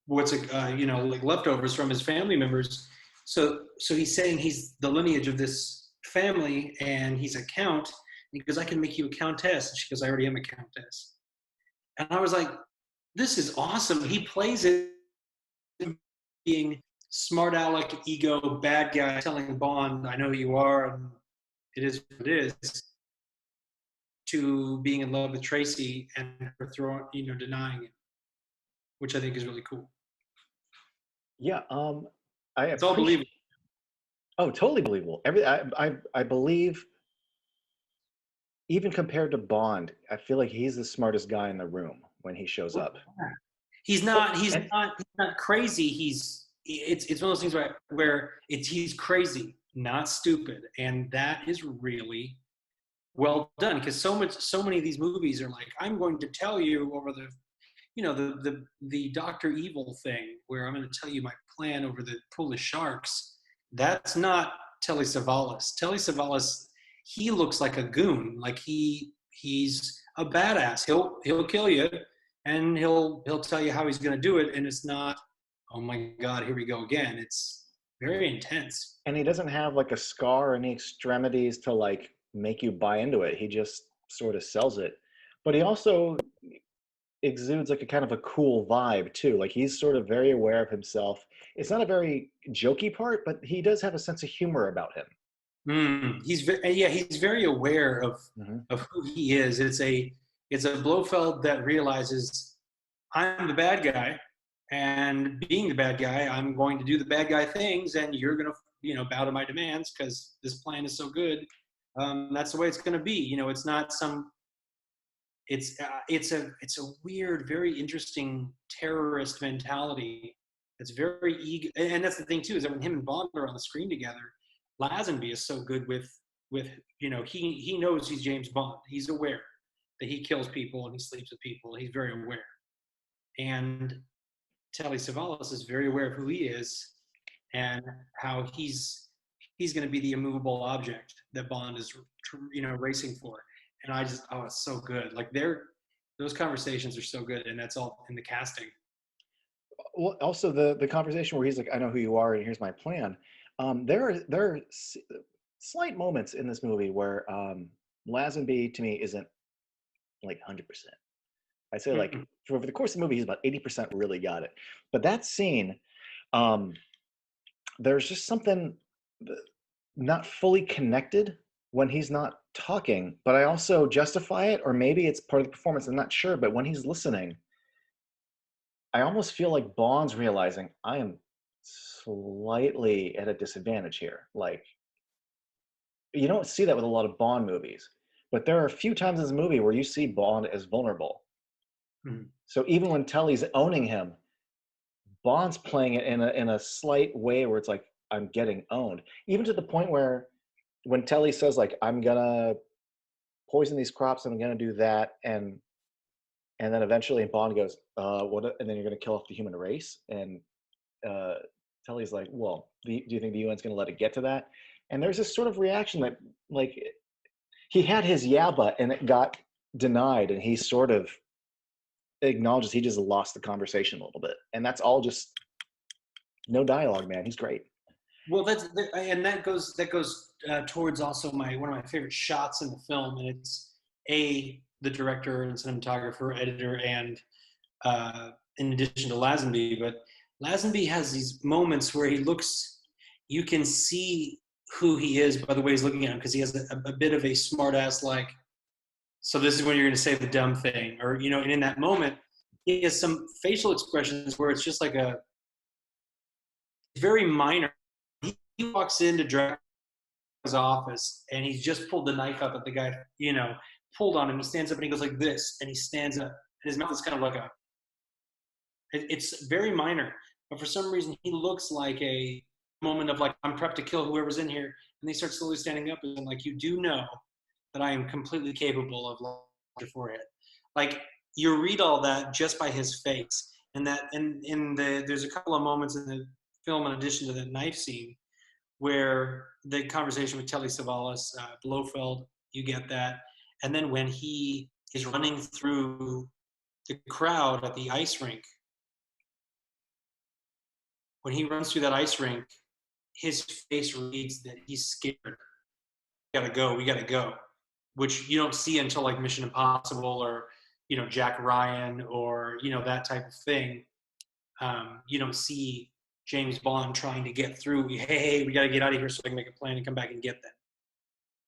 like leftovers from his family members. So he's saying he's the lineage of this family, and he's a count. Because I can make you a countess. And she goes, I already am a countess. And I was like, this is awesome. He plays it being smart aleck, ego, bad guy, telling Bond, I know who you are, and it is what it is, to being in love with Tracy and her denying it, which I think is really cool. Yeah, It's all believable. Oh, totally believable. I believe, even compared to Bond, I feel like he's the smartest guy in the room when he shows up. He's not crazy. It's one of those things where he's crazy, not stupid, and that is really well done, because so many of these movies are like, I'm going to tell you over the Dr. Evil thing, where I'm going to tell you my plan over the pool of sharks. That's not Telly Savalas. Telly Savalas, he looks like a goon. Like he's a badass. He'll kill you, and he'll tell you how he's going to do it, and it's not, oh my God, here we go again. It's very intense. And he doesn't have like a scar or any extremities to like make you buy into it. He just sort of sells it. But he also exudes like a kind of a cool vibe too. Like he's sort of very aware of himself. It's not a very jokey part, but he does have a sense of humor about him. He's very aware of who he is. It's a Blofeld that realizes, I'm the bad guy, and being the bad guy, I'm going to do the bad guy things, and you're going to bow to my demands because this plan is so good. That's the way it's going to be. It's not some. It's a weird, very interesting terrorist mentality. It's very ego, and that's the thing too, is that when him and Bond are on the screen together, Lazenby is so good with he knows he's James Bond. He's aware that he kills people and he sleeps with people. He's very aware. And Telly Savalas is very aware of who he is and how he's going to be the immovable object that Bond is racing for. And I just, it's so good. Like those conversations are so good, and that's all in the casting. Well, also the conversation where he's like, I know who you are, and here's my plan. There are slight moments in this movie where Lazenby to me isn't like 100%. I'd say like for the course of the movie, he's about 80% really got it. But that scene, there's just something not fully connected when he's not talking, but I also justify it, or maybe it's part of the performance, I'm not sure, but when he's listening, I almost feel like Bond's realizing I am slightly at a disadvantage here. Like, you don't see that with a lot of Bond movies, but there are a few times in this movie where you see Bond as vulnerable. So even when Telly's owning him, Bond's playing it in a slight way where it's like, I'm getting owned. Even to the point where when Telly says like, I'm gonna poison these crops, I'm gonna do that, and then eventually Bond goes, what? And then you're gonna kill off the human race? And Telly's like, well, do you think the UN's gonna let it get to that? And there's this sort of reaction that like he had his but and it got denied, and he sort of acknowledges he just lost the conversation a little bit, and that's all just no dialogue, man. He's great. Well, that goes towards also one of my favorite shots in the film, and it's the director and cinematographer, editor, and in addition to Lazenby, but Lazenby has these moments where you can see who he is by the way he's looking at him, because he has a bit of a smart ass like, so this is when you're going to say the dumb thing, or and in that moment he has some facial expressions where it's just like very minor. He walks into Dracula's office and he's just pulled the knife out that the guy pulled on him. He stands up and he goes like this, and he stands up and his mouth is kind of like it's very minor, but for some reason he looks like a moment of like, I'm prepped to kill whoever's in here, and they start slowly standing up and like, you do know that I am completely capable of your forehead. Like, you read all that just by his face. And there's a couple of moments in the film, in addition to the knife scene, where the conversation with Telly Savalas, Blofeld, you get that. And then when he is running through the crowd at the ice rink, when he runs through that ice rink, his face reads that he's scared. We gotta go, which you don't see until like Mission Impossible or, Jack Ryan or, that type of thing. You don't see James Bond trying to get through. Hey, we got to get out of here so I can make a plan and come back and get them.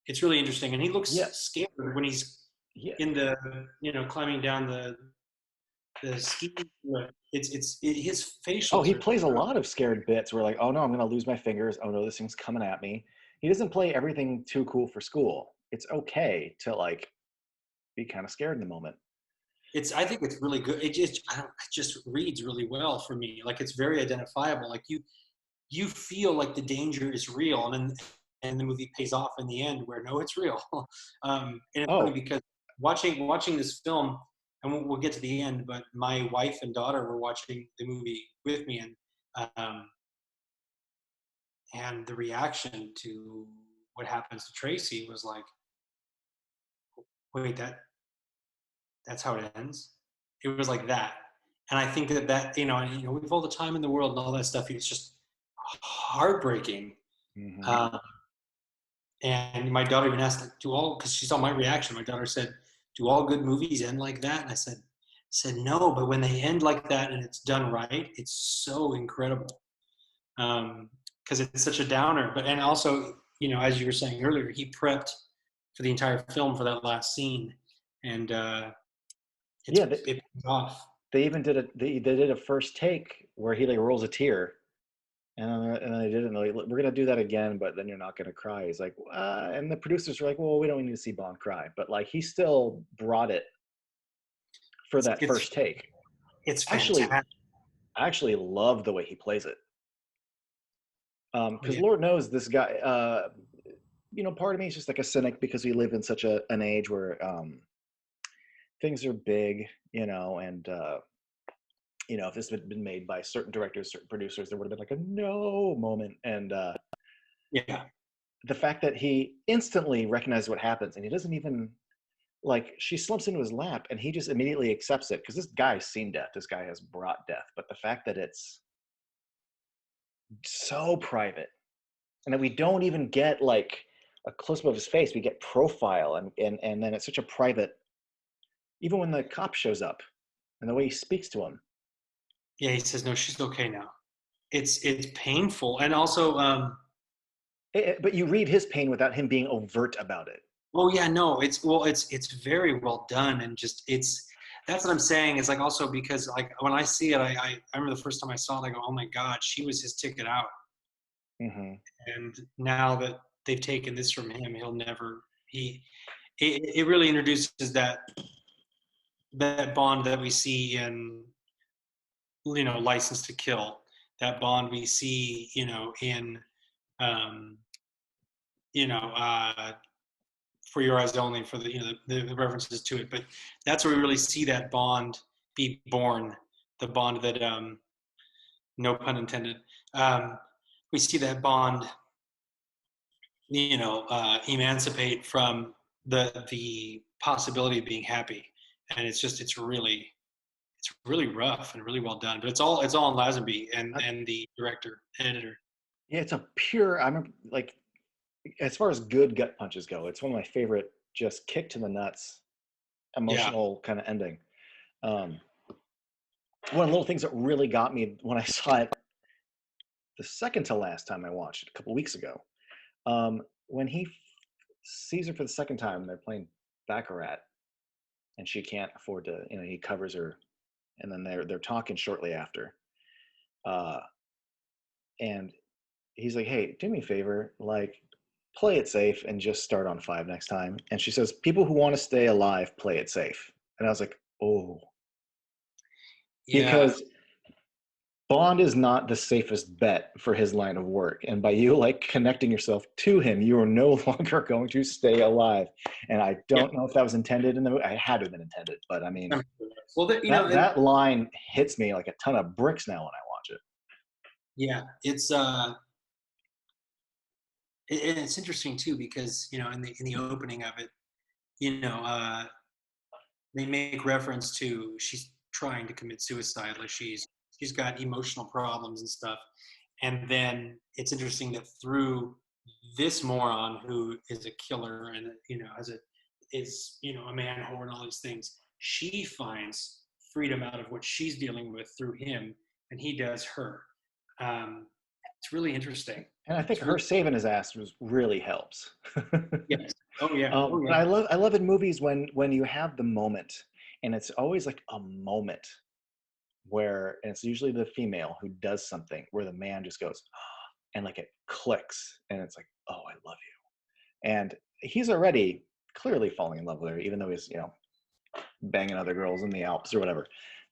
It's really interesting, and he looks scared when he's in the, climbing down the ski. His facial. Oh, he plays a lot of scared bits where like, oh no, I'm gonna lose my fingers. Oh no, this thing's coming at me. He doesn't play everything too cool for school. It's okay to like be kind of scared in the moment. I think it's really good. It just reads really well for me. Like it's very identifiable. Like you feel like the danger is real, and the movie pays off in the end where no, it's real. And it's funny because watching this film, and we'll get to the end, but my wife and daughter were watching the movie with me, and the reaction to what happens to Tracy was like, wait, that's how it ends. It was like that. And I think that with all the time in the world and all that stuff, it's just heartbreaking. Mm-hmm. And my daughter even asked, like, because she saw my reaction, my daughter said, do all good movies end like that? And I said no, but when they end like that and it's done right, it's so incredible. Because it's such a downer. But and also, as you were saying earlier, he prepped for the entire film for that last scene. And it pays off. They even did they did a first take where he like rolls a tear, and they did it. And like, we're gonna do that again, but then you're not gonna cry. He's like, and the producers were like, well, we don't need to see Bond cry, but like he still brought it for that first take. It's fantastic. I actually love the way he plays it. Because Lord knows this guy. Part of me is just like a cynic because we live in such an age where things are big, and if this had been made by certain directors, certain producers, there would have been like a no moment. And the fact that he instantly recognizes what happens and he doesn't even like, she slumps into his lap and he just immediately accepts it because this guy's seen death. This guy has brought death. But the fact that it's so private and that we don't even get like a close-up of his face, we get profile and then it's such a private, even when the cop shows up and the way he speaks to him. Yeah, he says, no, she's okay now. It's painful. And also, but you read his pain without him being overt about it. Oh yeah, no, it's very well done. And just, that's what I'm saying. Is like also because like when I see it, I remember the first time I saw it, I go, oh my God, she was his ticket out. Mm-hmm. And now that they've taken this from him, it really introduces that Bond that we see in, License to Kill, that Bond we see, in, For Your Eyes Only, for the references to it. But that's where we really see that Bond be born, the Bond that, no pun intended, we see that Bond, emancipate from the possibility of being happy. And it's really rough and really well done. But it's all in Lazenby and the editor. Yeah, it's a pure, I remember, like, as far as good gut punches go, it's one of my favorite, just kick to the nuts, emotional kind of ending. One of the little things that really got me when I saw it the second to last time I watched it a couple weeks ago, when he sees her for the second time, they're playing Baccarat, and she can't afford to, he covers her, and then they're talking shortly after, and he's like, hey, do me a favor, like, play it safe and just start on 5 next time. And she says, people who want to stay alive, play it safe. And I was like, oh. Yeah. Because Bond is not the safest bet for his line of work. And by you like connecting yourself to him, you are no longer going to stay alive. And I Yeah. don't know if that was intended in the movie. I had to have been intended, but I mean, Well, that line hits me like a ton of bricks now when I watch it. yeah, and it's interesting too because in the opening of it, you know, they make reference to she's trying to commit suicide, like she's got emotional problems and stuff. And then it's interesting that through this moron who is a killer and is a man whore and all these things, she finds freedom out of what she's dealing with through him, and he does her. It's really interesting. And I think It's her really saving his ass really helps. yes. Oh yeah. Oh But yeah. I love in movies when you have the moment, and it's always like a moment where, and it's usually the female who does something where the man just goes, and like it clicks, and it's like, oh, I love you. And he's already clearly falling in love with her, even though he's banging other girls in the Alps or whatever.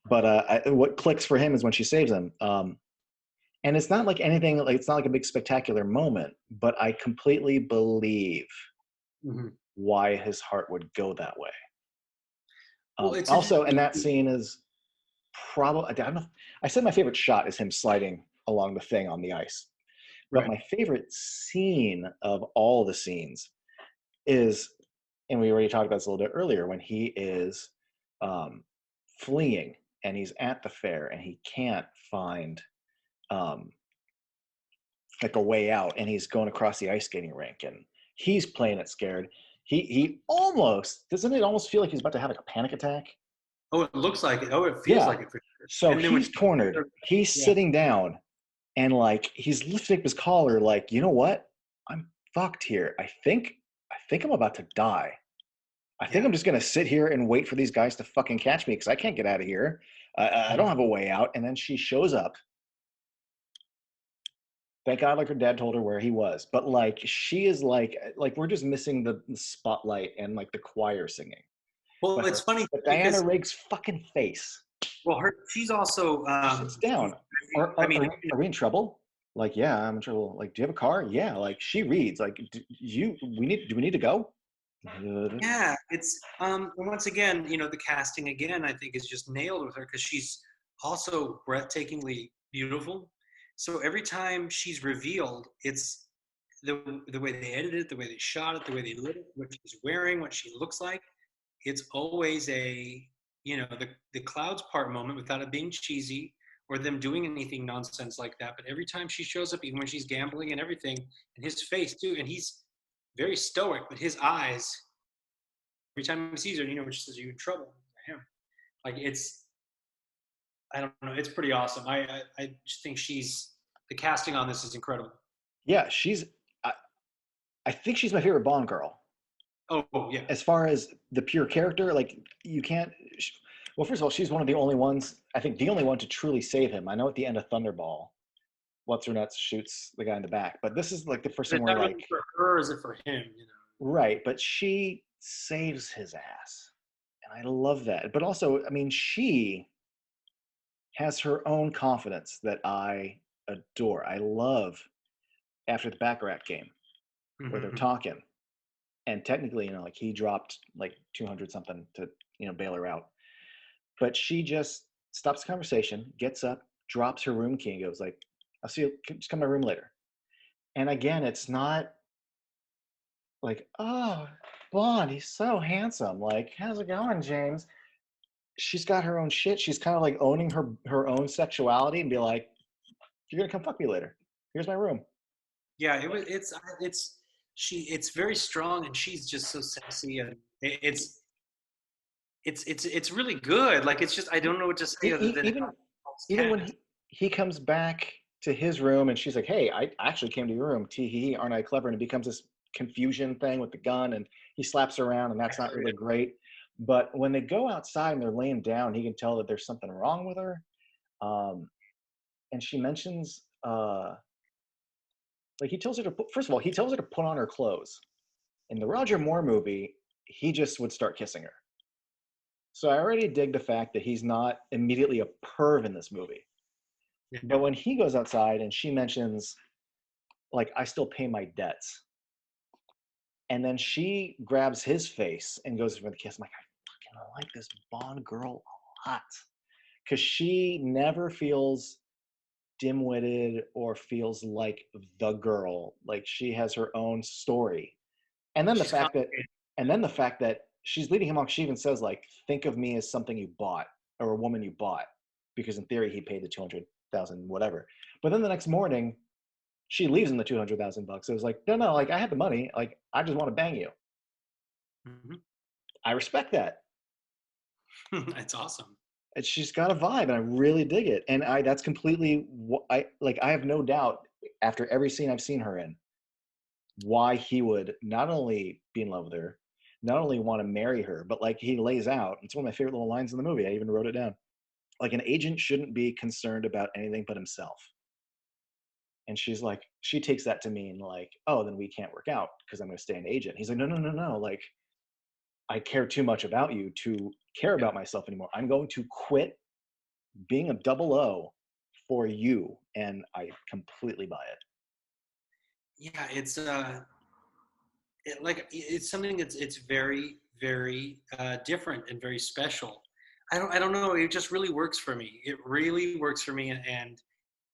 But what clicks for him is when she saves him. And it's not like anything, like it's not like a big spectacular moment, but I completely believe Mm-hmm. why his heart would go that way. Well, it's Also, and interesting. that scene is probably, I don't know, I said my favorite shot is him sliding along the thing on the ice. But Right. my favorite scene of all the scenes is, and we already talked about this a little bit earlier, when he is fleeing and he's at the fair and he can't find um, like a way out, and he's going across the ice skating rink and he's playing it scared. He almost, doesn't it almost feel like he's about to have like a panic attack? Oh, it looks like it. Oh, it feels Yeah. like it for sure. So And then when he's cornered. He's yeah, sitting down and like he's lifting up his collar, like, you know what? I'm fucked here. I think I'm about to die. I think yeah, I'm just gonna sit here and wait for these guys to fucking catch me because I can't get out of here. I don't have a way out. And then she shows up. Thank God, like her dad told her where he was. But like she is like we're just missing the spotlight and like the choir singing. well, But it's funny but Diana because Rigg's fucking face. she's also She sits down. Are, I are, mean, are, are we in trouble? Like, yeah, I'm in trouble. Like, do you have a car? Yeah. Like, she reads. Like, do we need to go? yeah, it's and once again, the casting again I think is just nailed with her because she's also breathtakingly beautiful. So every time she's revealed, it's the way they edited it, the way they shot it, the way they lit it, what she's wearing, what she looks like. It's always a the clouds part moment without it being cheesy or them doing anything nonsense like that. But every time she shows up, even when she's gambling and everything, and his face too, and he's very stoic, but his eyes, every time he sees her, when she says, "Are you in trouble?" Like I don't know, it's pretty awesome. I just think the casting on this is incredible. Yeah, I, I think she's my favorite Bond girl. Oh yeah, As far as the pure character, like, you can't. Well, first of all, she's one of the only ones, I think the only one to truly save him. I know at the end of Thunderball, what's her nuts shoots the guy in the back, but this is like the first but thing is where that really like, for her or is it for him? right, but she saves his ass. And I love that. But also, I mean, she has her own confidence that I adore. I love after the Baccarat game where they're Mm-hmm. talking, and technically, like he dropped like 200 something to bail her out, but she just stops the conversation, gets up, drops her room key, and goes like, "I'll see you. Just come to my room later." And again, it's not like, "Oh, Bond, he's so handsome. Like, how's it going, James?" She's got her own shit. She's kind of like owning her own sexuality and be like, "You're gonna come fuck me later. Here's my room." Yeah, it was. Like, It's very strong, and she's just so sexy, and it's really good. Like it's just I don't know what to say other than how it's even when cast. he comes back to his room and she's like, "Hey, I actually came to your room. Tee hee, aren't I clever?" And it becomes this confusion thing with the gun, and he slaps her around, and that's not really great. But when they go outside and they're laying down, he can tell that there's something wrong with her. Um, and she mentions, like, he tells her to put, first of all, he tells her to put on her clothes. In the Roger Moore movie, he just would start kissing her. So I already dig the fact that he's not immediately a perv in this movie. Yeah. But when he goes outside and she mentions, like, I still pay my debts. And then she grabs his face and goes for the kiss. I'm like, I fucking like this Bond girl a lot. Because she never feels dim-witted or feels like the girl. Like, she has her own story. And then She's the fact that she's leading him on, she even says, like, think of me as something you bought or a woman you bought. Because in theory, he paid the 200,000, whatever. But then the next morning, she leaves him the 200,000 bucks. It was like, no, like, I had the money. Like, I just want to bang you. Mm-hmm. I respect that. That's awesome. And she's got a vibe, and I really dig it. And that's completely what I have no doubt after every scene I've seen her in, why he would not only be in love with her, not only want to marry her, but like he lays out. It's one of my favorite little lines in the movie. I even wrote it down. Like, an agent shouldn't be concerned about anything but himself. And she's like, she takes that to mean like, oh, then we can't work out because I'm going to stay an agent. He's like, no. Like, I care too much about you to care about myself anymore. I'm going to quit being a 00 for you. And I completely buy it. Yeah, it's something it's very, very different and very special. I don't know. It just really works for me. It really works for me, and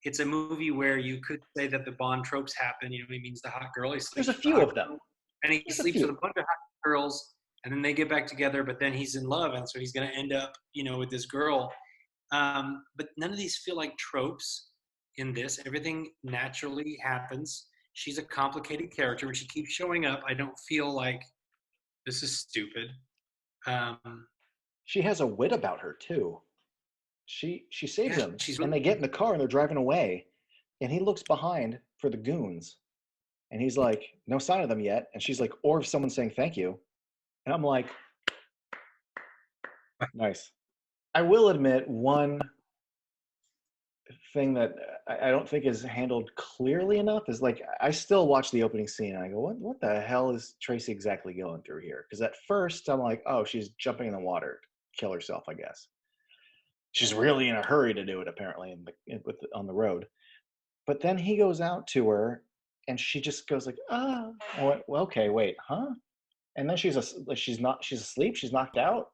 it's a movie where you could say that the Bond tropes happen. You know, he means the hot girl. He sleeps There's a with the few hot of them. girl, and he There's a sleeps with a few. bunch of hot girls, and then they get back together. But then he's in love, and so he's going to end up, with this girl. But none of these feel like tropes in this. Everything naturally happens. She's a complicated character. When she keeps showing up, I don't feel like this is stupid. She has a wit about her too. She saves Yeah, him, she's and really. they get in the car and they're driving away, and he looks behind for the goons, and he's like, no sign of them yet. And she's like, or someone saying thank you. And I'm like, nice. I will admit one thing that I don't think is handled clearly enough is, like, I still watch the opening scene and I go, what the hell is Tracy exactly going through here? Because at first I'm like, oh, she's jumping in the water to kill herself, I guess. She's really in a hurry to do it, apparently, on the road. But then he goes out to her and she just goes like, ah. I went, well, okay, wait, huh? And then she's asleep, she's knocked out.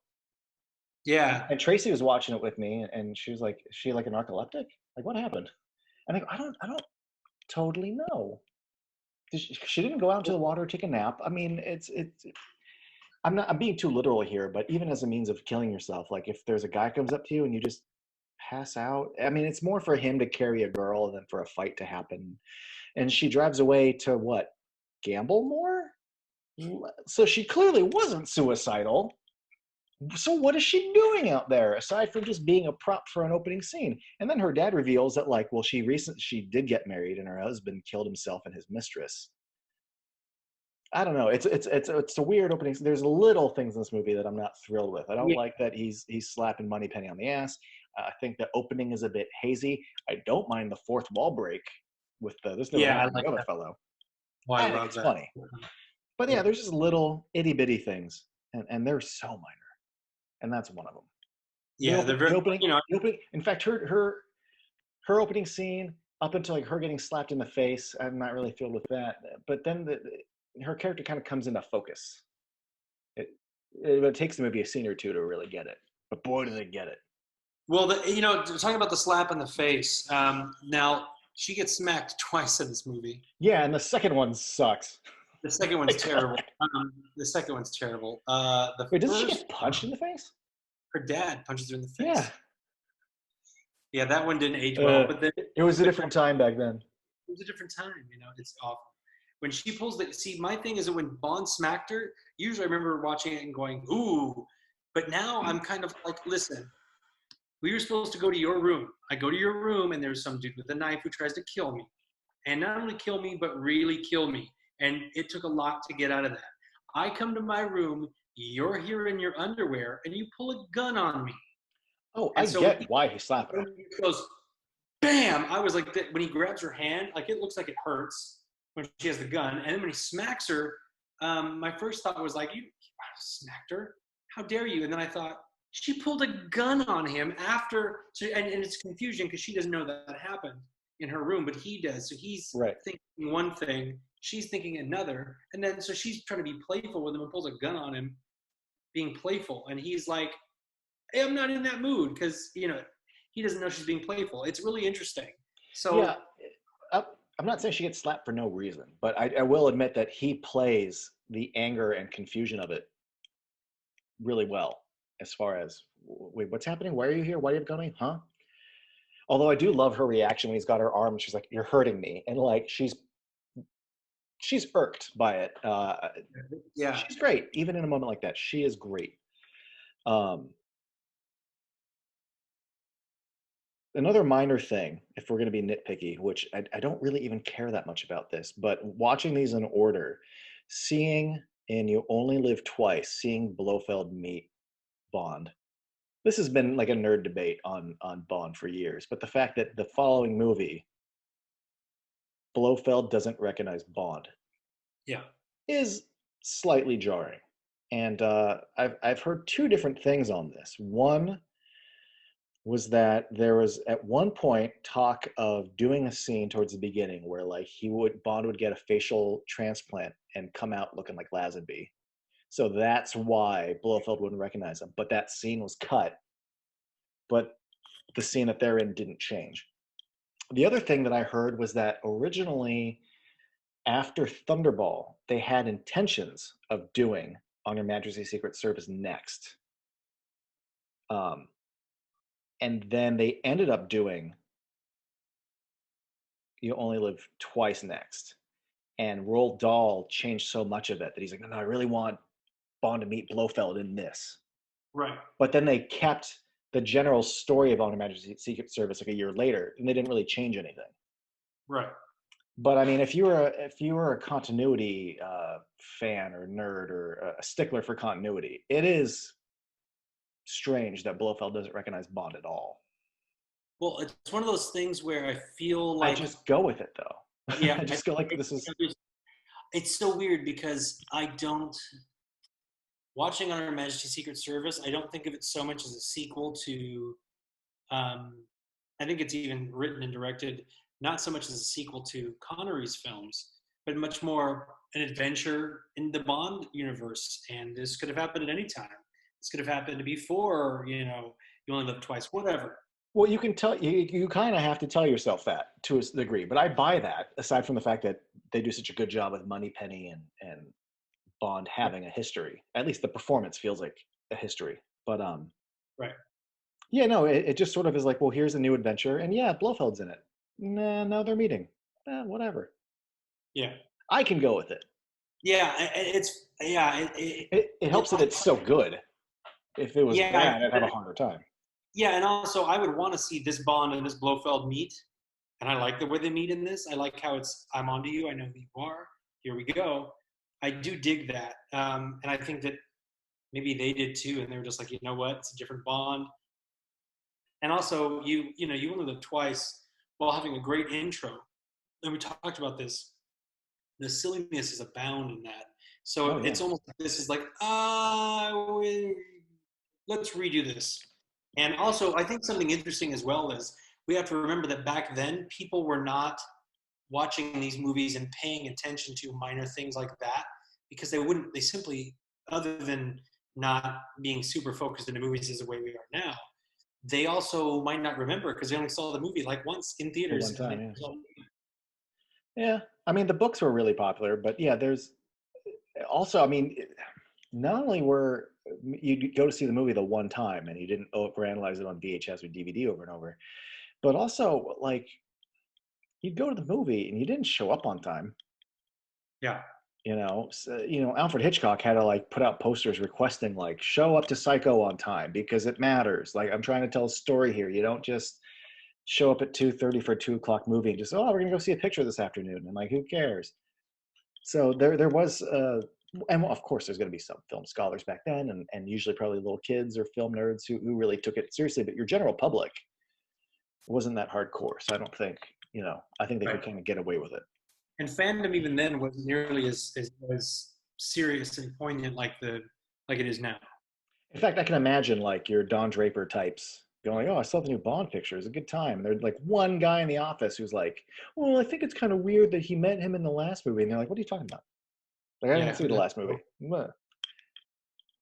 Yeah. And Tracy was watching it with me, and she was like, is she like a narcoleptic? Like, what happened? And I go, I don't totally know. She didn't go out into the water, take a nap. I mean, I'm being too literal here, but even as a means of killing yourself, like if there's a guy comes up to you and you just pass out, I mean, it's more for him to carry a girl than for a fight to happen. And she drives away to what? Gamble more? So she clearly wasn't suicidal. So what is she doing out there aside from just being a prop for an opening scene? And then her dad reveals that, like, well, she did get married and her husband killed himself and his mistress. I don't know. It's a weird opening. There's little things in this movie that I'm not thrilled with. I don't like that he's slapping Moneypenny on the ass. I think the opening is a bit hazy. I don't mind the fourth wall break with this never happened to the other fellow. Oh, I I think love it's that. funny. But yeah, there's just little itty bitty things, and they're so minor, and that's one of them. Yeah, they're very. The opening. In fact, her opening scene up until like her getting slapped in the face, I'm not really thrilled with that. But then her character kind of comes into focus. It takes the movie a scene or two to really get it. But boy, do they get it. Well, talking about the slap in the face. Now she gets smacked twice in this movie. Yeah, and the second one sucks. The second one's terrible. The second one's terrible. Wait, does she get punched in the face? Her dad punches her in the face. Yeah. Yeah, that one didn't age well. But then it was a different time back then. It was a different time. It's awful. When she pulls my thing is that when Bond smacked her, usually I remember watching it and going, ooh. But now I'm kind of like, listen, we were supposed to go to your room. I go to your room and there's some dude with a knife who tries to kill me. And not only kill me, but really kill me. And it took a lot to get out of that. I come to my room, you're here in your underwear, and you pull a gun on me. Oh, I get why he's slapping her. He goes, bam! I was like, when he grabs her hand, like it looks like it hurts when she has the gun. And then when he smacks her, my first thought was like, you smacked her? How dare you? And then I thought, She pulled a gun on him after, so, and it's confusion because she doesn't know that happened in her room, but he does. So he's Right. thinking one thing, she's thinking another, and then so she's trying to be playful with him and pulls a gun on him, being playful, and he's like, "Hey, I'm not in that mood," because he doesn't know she's being playful. It's really interesting. So Yeah, I'm not saying she gets slapped for no reason, but I will admit that he plays the anger and confusion of it really well. As far as, wait, what's happening? Why are you here? Why are you going? Huh? Although I do love her reaction when he's got her arm and she's like, "You're hurting me," and like she's irked by it. yeah, She's great, even in a moment like that. She is great. Um, Another minor thing, if we're going to be nitpicky, which I don't really even care that much about this, but watching these in order, seeing in You Only Live Twice, seeing Blofeld meet Bond. This has been like a nerd debate on Bond for years, but the fact that the following movie, Blofeld doesn't recognize Bond, yeah, is slightly jarring. And I've heard two different things on this. One was that there was at one point talk of doing a scene towards the beginning where like Bond would get a facial transplant and come out looking like Lazenby. So that's why Blofeld wouldn't recognize him. But that scene was cut. But the scene that they're in didn't change. The other thing that I heard was that originally, after Thunderball, they had intentions of doing On Her Majesty's Secret Service next. And then they ended up doing You Only Live Twice next. And Roald Dahl changed so much of it that he's like, no, I really want Bond to meet Blofeld in this. right, But then they kept the general story of On Her Majesty's Secret Service like a year later, and they didn't really change anything. right. But I mean, if you were a continuity fan or nerd or a stickler for continuity, it is strange that Blofeld doesn't recognize Bond at all. Well, it's one of those things where I feel I like, just go with it though. yeah, I just feel like this is it's so weird because I don't watching on Her Majesty's Secret Service. I don't think of it so much as a sequel to. I think it's even written and directed not so much as a sequel to Connery's films, but much more an adventure in the Bond universe. And this could have happened at any time. This could have happened before, You Only Live Twice, whatever. well, you can tell you kind of have to tell yourself that to a degree, but I buy that. Aside from the fact that they do such a good job with Moneypenny and Bond having a history, at least the performance feels like a history. But Right. yeah, no, it just sort of is like, well, here's a new adventure, and yeah, Blofeld's in it. Nah, no, they're meeting. Whatever. Yeah. I can go with it. Yeah. It's, yeah. It helps that it's so good. If it was Yeah. bad, I'd have a harder time. Yeah. And also, I would want to see this Bond and this Blofeld meet. And I like the way they meet in this. I like how it's, I'm onto you. I know who you are. Here we go. I do dig that. And I think that maybe they did too. And they were just like, you know what? It's a different Bond. And also, you only live twice while having a great intro. And we talked about this. The silliness is abound in that. So Oh yeah. it's almost like this is like, let's redo this. And also, I think something interesting as well is we have to remember that back then, people were not watching these movies and paying attention to minor things like that because they simply, other than not being super focused in the movies as the way we are now, they also might not remember because they only saw the movie like once in The theaters. one time, yeah. Yeah, I mean the books were really popular, but yeah, there's also, I mean, not only were you go to see the movie the one time and you didn't overanalyze it on VHS or DVD over and over, but also like you'd go to the movie and you didn't show up on time. Yeah. Alfred Hitchcock had to like put out posters requesting like show up to Psycho on time because it matters. Like I'm trying to tell a story here. You don't just show up at 2:30 for a 2 o'clock movie and just, oh, we're gonna go see a picture this afternoon, and like who cares? So there was and of course there's going to be some film scholars back then, and usually probably little kids or film nerds who really took it seriously, but your general public wasn't that hardcore. So I don't think, I think they could Right. kind of get away with it. And fandom even then wasn't nearly as serious and poignant like it is now. In fact, I can imagine like your Don Draper types going, "Oh, I saw the new Bond picture. It's a good time." And there's like one guy in the office who's like, "Well, I think it's kind of weird that he met him in the last movie." And they're like, "What are you talking about? Like, I didn't Yeah, see the last movie." What?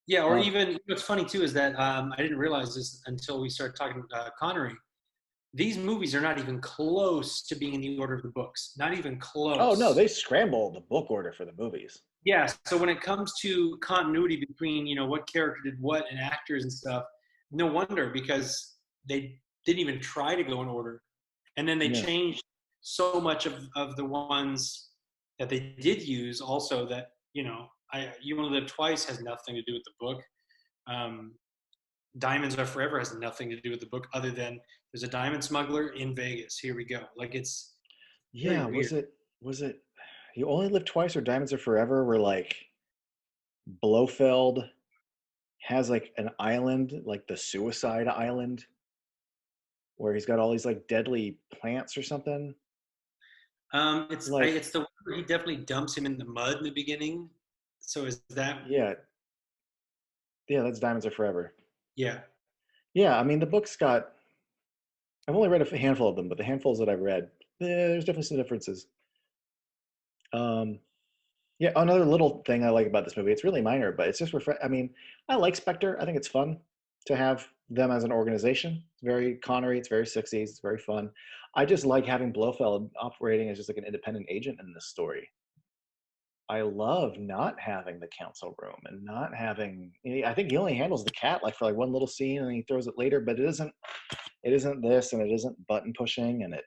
yeah. Or Um, even what's funny too is that I didn't realize this until we started talking Connery. These movies are not even close to being in the order of the books. Not even oh no, close. they scramble the book order for the movies. Yeah. So when it comes to continuity between what character did what and actors and stuff, no wonder because they didn't even try to go in order, and then they Yeah. changed so much of the ones that they did use. Also, that You Only Live Twice has nothing to do with the book. Um, Diamonds Are Forever has nothing to do with the book, other than there's a diamond smuggler in Vegas. Here we go. Like it's Yeah, very weird. was it You Only Live Twice or Diamonds Are Forever where like Blofeld has like an island, like the suicide island, where he's got all these like deadly plants or something? Like, It's the one where he definitely dumps him in the mud in the beginning. So is that yeah, yeah, that's Diamonds Are Forever. yeah. Yeah, I mean the book's got I've only read a handful of them, but the handfuls that I've read, there's definitely some differences. Um, yeah, another little thing I like about this movie, it's really minor, but it's just I mean, I like Spectre. I think it's fun to have them as an organization. It's very Connery, it's very 60s, it's very fun. I just like having Blofeld operating as just like an independent agent in this story. I love not having the council room and not having. I think he only handles the cat like for like one little scene, and he throws it later. But it isn't. It isn't this, and it isn't button pushing, and it.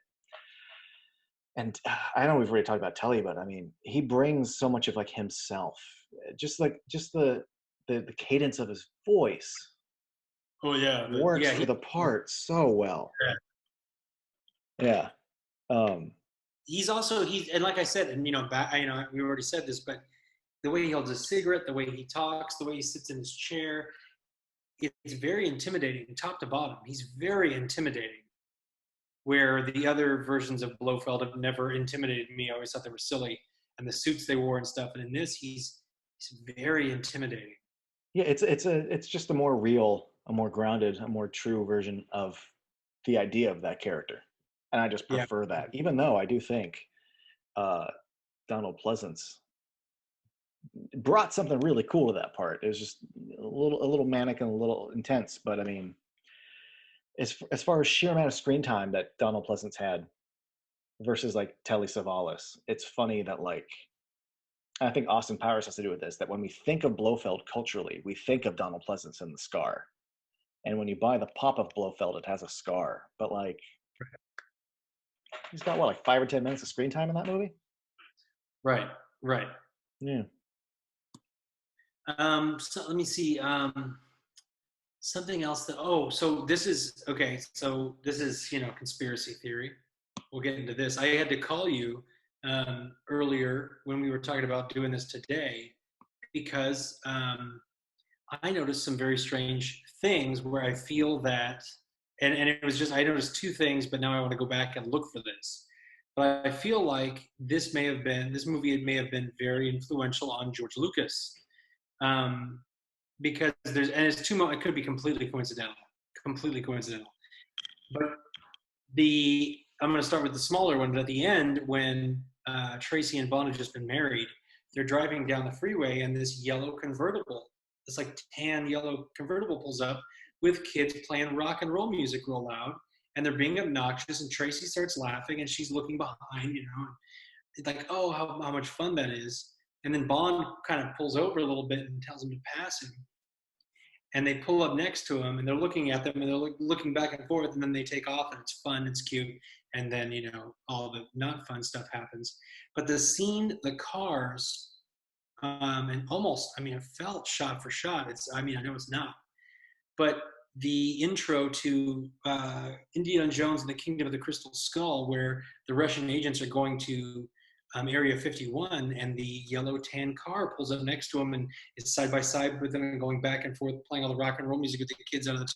And I know we've already talked about Telly, but I mean, he brings so much of like himself. Just the cadence of his voice Oh yeah, works for the part so well. Yeah. Um, he's also he's and like I said, and we already said this, but the way he holds a cigarette, the way he talks, the way he sits in his chair, it's very intimidating, top to bottom. He's very intimidating. Where the other versions of Blofeld have never intimidated me. I always thought they were silly, and the suits they wore and stuff. And in this, he's very intimidating. yeah, it's just a more real, a more grounded, a more true version of the idea of that character, and I just Yeah, prefer that. Even though I do think uh, Donald Pleasance brought something really cool to that part. It was just a little manic and a little intense, but I mean, as far as sheer amount of screen time that Donald Pleasance had versus like Telly Savalas, it's funny that like I think Austin Powers has to do with this. That when we think of Blofeld culturally, we think of Donald Pleasance and the scar. And when you buy the pop of Blofeld, it has a scar. But like, he's got what, like 5 or 10 minutes of screen time in that movie? right, right. Yeah. So let me see. Something else that so this is okay. So this is conspiracy theory. We'll get into this. I had to call you earlier when we were talking about doing this today because I noticed some very strange things where I feel that, and it was just, I noticed two things, but now I want to go back and look for this. But I feel like this movie may have been very influential on George Lucas. Um, because it's it could be completely coincidental. But I'm going to start with the smaller one, but at the end, when Tracy and Bond have just been married, they're driving down the freeway, and this yellow convertible, this like tan yellow convertible, pulls up with kids playing rock and roll music real loud, and they're being obnoxious. And Tracy starts laughing, and she's looking behind, it's like, oh, how much fun that is. And then Bond kind of pulls over a little bit and tells him to pass him. And they pull up next to him, and they're looking at them, and they're looking back and forth, and then they take off, and it's fun, it's cute, and then all the not fun stuff happens. But the scene, the cars, and almost, I mean, it felt shot for shot. I know it's not, but the intro to Indiana Jones and the Kingdom of the Crystal Skull, where the Russian agents are going to Area 51, and the yellow tan car pulls up next to him and is side by side with them and going back and forth, playing all the rock and roll music with the kids out of the.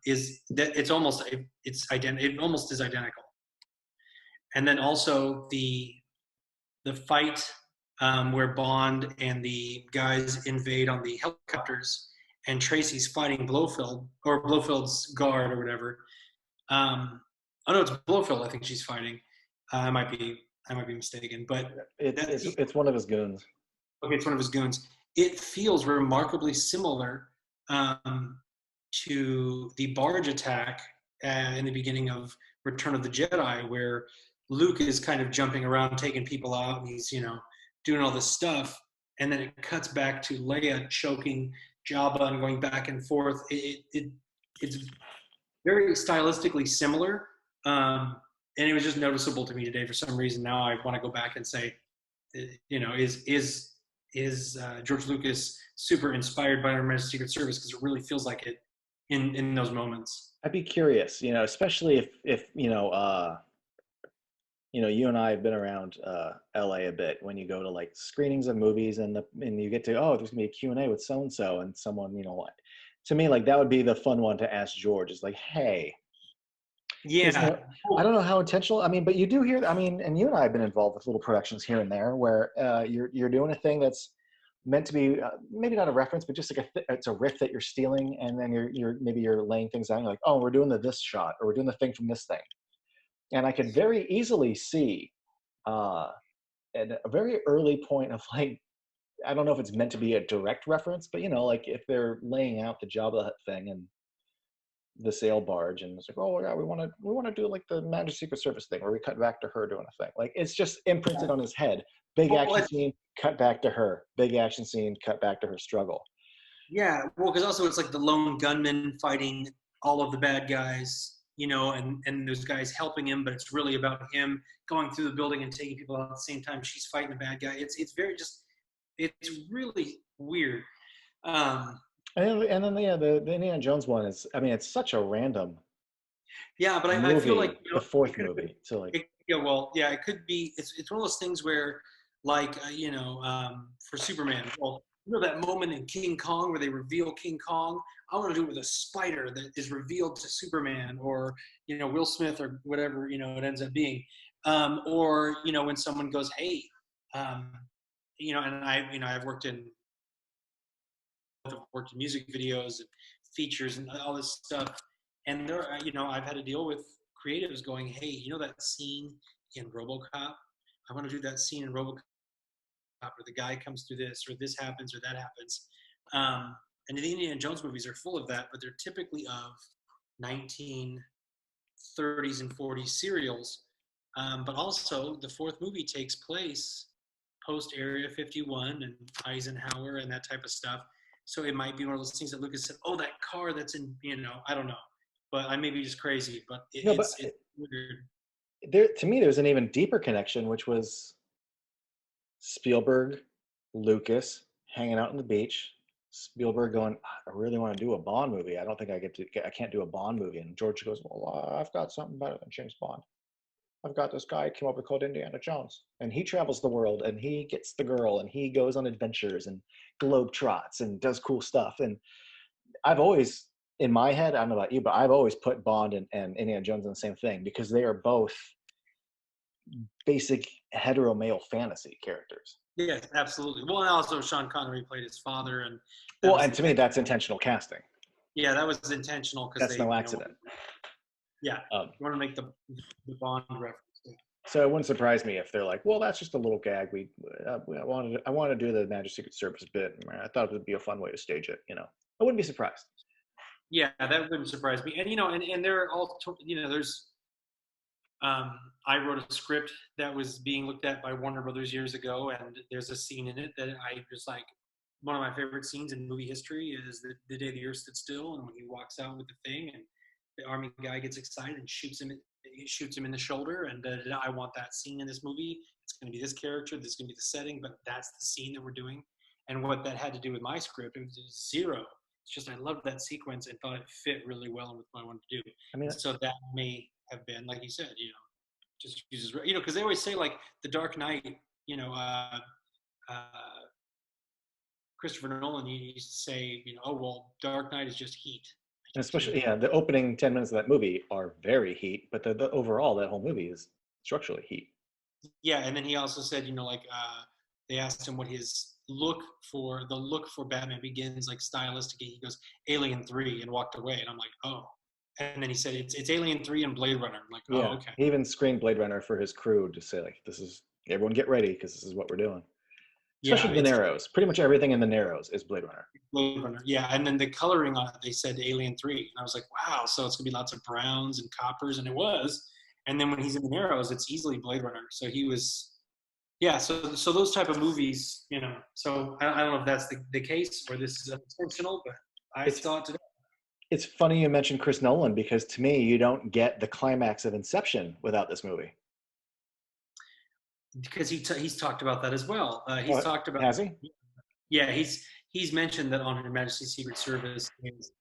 Is that it almost is identical. And then also the fight where Bond and the guys invade on the helicopters, and Tracy's fighting Blofeld or Blofeld's guard or whatever. Oh no, it's Blofeld. I think she's fighting. I might be mistaken, but It's one of his goons. okay, it's one of his goons. It feels remarkably similar to the barge attack in the beginning of Return of the Jedi, where Luke is kind of jumping around, taking people out, and he's doing all this stuff, and then it cuts back to Leia choking Jabba and going back and forth. It's very stylistically similar, and it was just noticeable to me today for some reason. Now I want to go back and say, is George Lucas super inspired by Our Majesty's Secret Service, because it really feels like it in those moments. I'd be curious, especially if you and I have been around LA a bit. When you go to like screenings of movies and you get to, oh, there's gonna be a Q&A with so and so, and someone, to me, like that would be the fun one to ask George. Is like, hey, yeah, I don't know how intentional. I mean, but you do hear. I mean, and you and I have been involved with little productions here and there where you're doing a thing that's meant to be maybe not a reference, but just like it's a riff that you're stealing, and then you're laying things out. You're like, oh, we're doing this shot, or we're doing the thing from this thing, and I could very easily see at a very early point of like, I don't know if it's meant to be a direct reference, but like if they're laying out the Jabba Hutt thing and the sail barge, and it's like, oh yeah, we want to do like the Magic Secret Service thing where we cut back to her doing a thing. Like it's just imprinted on his head. Big action scene, cut back to her. Big action scene, cut back to her struggle. Yeah, well, because also it's like the lone gunman fighting all of the bad guys, and those guys helping him, but it's really about him going through the building and taking people out at the same time. She's fighting the bad guy. It's very it's really weird. And then the Indiana Jones one is, I mean, it's such a random. Yeah, but movie, I feel like the fourth movie. So like, it could be. It's one of those things where, like, for Superman, well, that moment in King Kong where they reveal King Kong. I want to do it with a spider that is revealed to Superman, or Will Smith, or whatever it ends up being, or when someone goes, hey, and I've worked in music videos and features and all this stuff. And there, I've had to deal with creatives going, hey, that scene in RoboCop? I want to do that scene in RoboCop where the guy comes through this, or this happens, or that happens. And the Indiana Jones movies are full of that, but they're typically of 1930s and 40s serials. But also, the fourth movie takes place post Area 51 and Eisenhower and that type of stuff. So it might be one of those things that Lucas said, oh, that car that's in, I don't know. But I may be just crazy, but it's weird. To me, there's an even deeper connection, which was Spielberg, Lucas hanging out on the beach. Spielberg going, I really want to do a Bond movie. I don't think I can't do a Bond movie. And George goes, well, I've got something better than James Bond. I've got this guy came up with called Indiana Jones, and he travels the world, and he gets the girl, and he goes on adventures and globe trots and does cool stuff. And I've always, in my head, I don't know about you, but I've always put Bond and Indiana Jones in the same thing, because they are both basic hetero male fantasy characters. Yes, absolutely. Well, and also Sean Connery played his father, and to me, that's intentional casting. Yeah, that was intentional, because that's no accident. Yeah, you want to make the Bond reference. So it wouldn't surprise me if they're like, well, that's just a little gag. I wanted to do the Magic Secret Service bit. I thought it would be a fun way to stage it. I wouldn't be surprised. Yeah, that wouldn't surprise me. And and there are all there's. I wrote a script that was being looked at by Warner Brothers years ago, and there's a scene in it that I just like. One of my favorite scenes in movie history is the day the Earth stood still, and when he walks out with the thing, and the army guy gets excited and shoots him in the shoulder, and I want that scene in this movie. It's going to be this character, this is going to be the setting, but that's the scene that we're doing. And what that had to do with my script, it was zero. It's just I loved that sequence and thought it fit really well with what I wanted to do. I mean, so that may have been, like you said, just uses, because they always say like The Dark Knight, Christopher Nolan used to say, oh, well, Dark Knight is just heat. And especially, the opening 10 minutes of that movie are very heat, but the overall, that whole movie is structurally heat. Yeah, and then he also said, they asked him what his look for Batman Begins, like stylistically. He goes Alien 3 and walked away, and I'm like, oh. And then he said it's Alien 3 and Blade Runner. I'm like, Yeah, oh, okay. he even screened Blade Runner for his crew to say like, this is, everyone get ready because this is what we're doing. Yeah, Especially the it's Narrows. Pretty much everything in the Narrows is Blade Runner. Blade Runner. Yeah, and then the coloring on it, they said Alien 3. And I was like, wow, so it's going to be lots of browns and coppers, and it was. And then when he's in the Narrows, it's easily Blade Runner. So he was, yeah, so those type of movies, you know, so I don't know if that's the case or this is intentional, but I saw it today. It's funny you mentioned Chris Nolan because to me, you don't get the climax of Inception without this movie. Because he's talked about that as well. Talked about, has he? Yeah, he's mentioned that on Her Majesty's Secret Service is,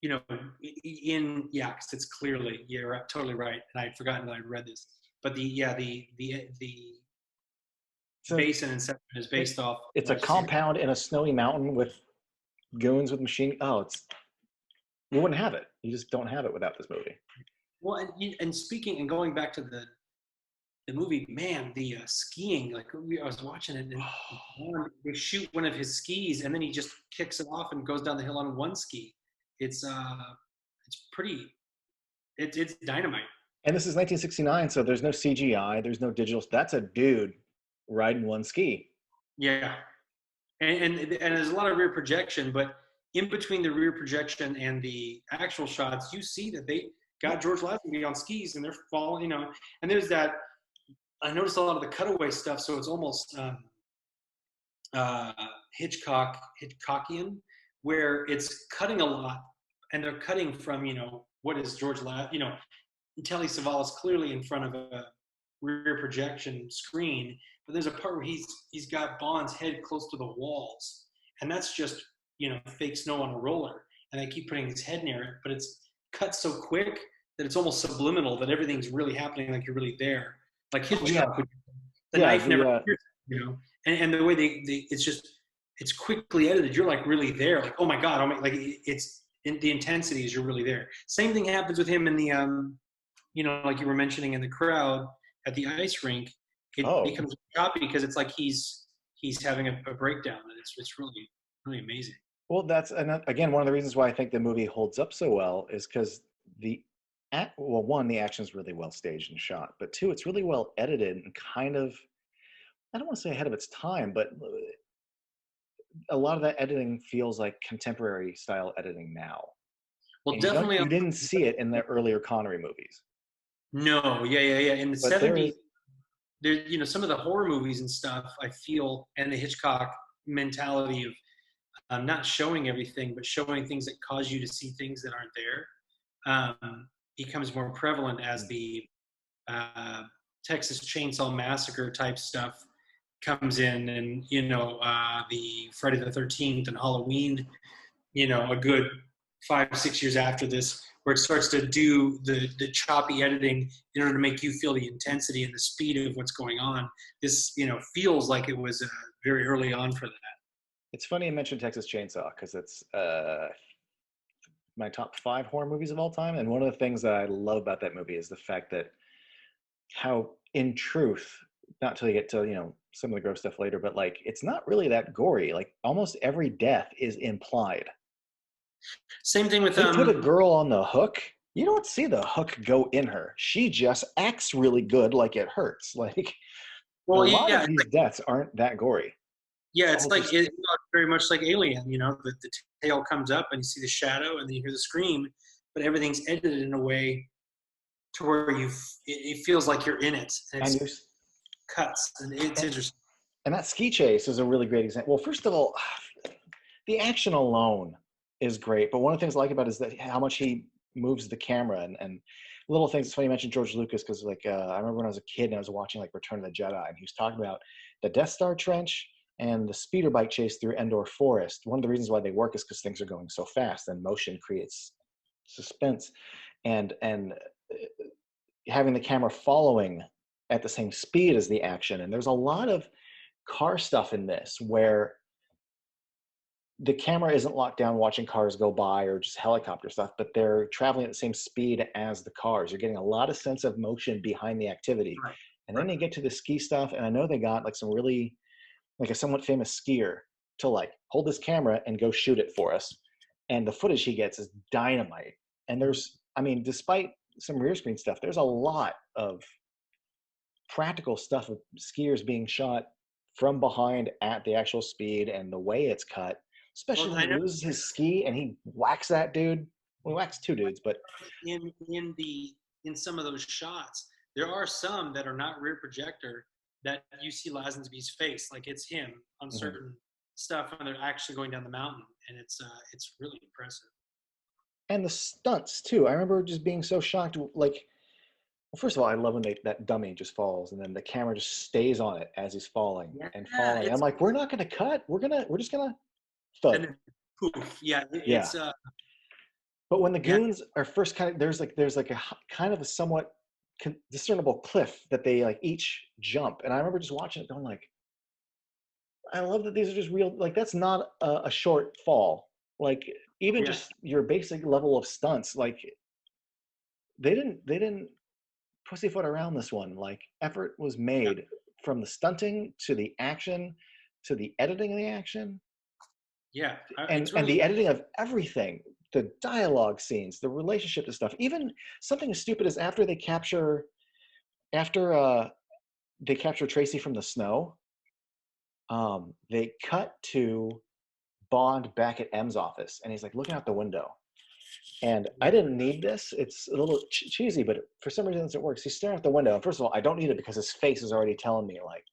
you know, because it's clearly, you're totally right, and I'd forgotten that I'd read this, but the base in Inception is based off. It's a compound in a snowy mountain with goons with machine. Oh, you wouldn't have it. You just don't have it without this movie. Well, and speaking and going back to the movie, man, the skiing, like I was watching it, and they shoot one of his skis, and then he just kicks it off and goes down the hill on one ski. It's pretty. It's dynamite. And this is 1969, so there's no CGI, there's no digital. That's a dude riding one ski. Yeah, and there's a lot of rear projection, but in between the rear projection and the actual shots, you see that they got George Lazenby on skis, and they're falling, you know. And there's that. I noticed a lot of the cutaway stuff, so it's almost Hitchcockian, where it's cutting a lot, and they're cutting from, you know, what is George you know, Telly Savalas clearly in front of a rear projection screen, but there's a part where he's got Bond's head close to the walls, and that's just, you know, fake snow on a roller, and they keep putting his head near it, but it's cut so quick that it's almost subliminal, that everything's really happening like you're really there. Like Hitchcock, the knife never appears, you know, and the way it's quickly edited. You're like really there, like, oh my God, like it's the intensity is you're really there. Same thing happens with him in the, you know, like you were mentioning in the crowd at the ice rink. It becomes choppy because it's like he's having a breakdown, and it's really, really amazing. Well, that's, and again, one of the reasons why I think the movie holds up so well is because one, the action is really well staged and shot, but two, it's really well edited and kind of, I don't want to say ahead of its time, but a lot of that editing feels like contemporary style editing now. Well, and definitely. You didn't see it in the earlier Connery movies. No, yeah. In the 70s, there, you know, some of the horror movies and stuff, I feel, and the Hitchcock mentality of not showing everything, but showing things that cause you to see things that aren't there, becomes more prevalent as the Texas Chainsaw Massacre type stuff comes in, and, you know, the Friday the 13th and Halloween, you know, a good 5-6 years after this, where it starts to do the choppy editing in order to make you feel the intensity and the speed of what's going on. This, you know, feels like it was very early on for that. It's funny you mentioned Texas Chainsaw because it's my top 5 horror movies of all time. And one of the things that I love about that movie is the fact that how, in truth, not till you get to, you know, some of the gross stuff later, but like, it's not really that gory. Like almost every death is implied. Same thing with they put a girl on the hook. You don't see the hook go in her. She just acts really good, like it hurts. Like, well, a lot of these deaths aren't that gory. Yeah, it's like it's very much like Alien. You know, the tail comes up and you see the shadow, and then you hear the scream, but everything's edited in a way to where it feels like you're in it, and it's cuts, and it's interesting. And that ski chase is a really great example. Well, first of all, the action alone is great, but one of the things I like about it is that how much he moves the camera and little things. It's funny you mentioned George Lucas because, like, I remember when I was a kid and I was watching like Return of the Jedi, and he was talking about the Death Star trench and the speeder bike chase through Endor Forest. One of the reasons why they work is because things are going so fast, and motion creates suspense, and having the camera following at the same speed as the action. And there's a lot of car stuff in this where the camera isn't locked down watching cars go by or just helicopter stuff, but they're traveling at the same speed as the cars. You're getting a lot of sense of motion behind the activity. Right. And then they get to the ski stuff, and I know they got like some really like a somewhat famous skier, to like hold this camera and go shoot it for us. And the footage he gets is dynamite. And there's, I mean, despite some rear screen stuff, there's a lot of practical stuff of skiers being shot from behind at the actual speed and the way it's cut, especially Well, when I he know loses his ski and he whacks that dude. Well, he whacks two dudes, but in some of those shots, there are some that are not rear projector that you see Lazenby's face, like it's him on mhm. certain stuff, and they're actually going down the mountain, and it's really impressive. And the stunts too. I remember just being so shocked. Like, well, first of all, I love when that dummy just falls, and then the camera just stays on it as he's falling Yeah, and falling. I'm it's like, we're not going to cut. We're just going to and thud. then poof, yeah, Yeah. it's But when the yeah, goons are first kind of there's like a kind of a somewhat discernible cliff that they like each jump, and I remember just watching it going like, I love that these are just real. Like that's not a short fall. Like even yeah, just your basic level of stunts, like they didn't pussyfoot around this one. Like effort was yeah, made from the stunting to the action to the editing of the action yeah. and It's and really the editing of everything, the dialogue scenes, the relationship to stuff, even something as stupid as after they capture Tracy from the snow, they cut to Bond back at M's office and he's like looking out the window. And I yeah, didn't need this. It's a little cheesy, but for some reason it works. He's staring out the window. And first of all, I don't need it because his face is already telling me, like,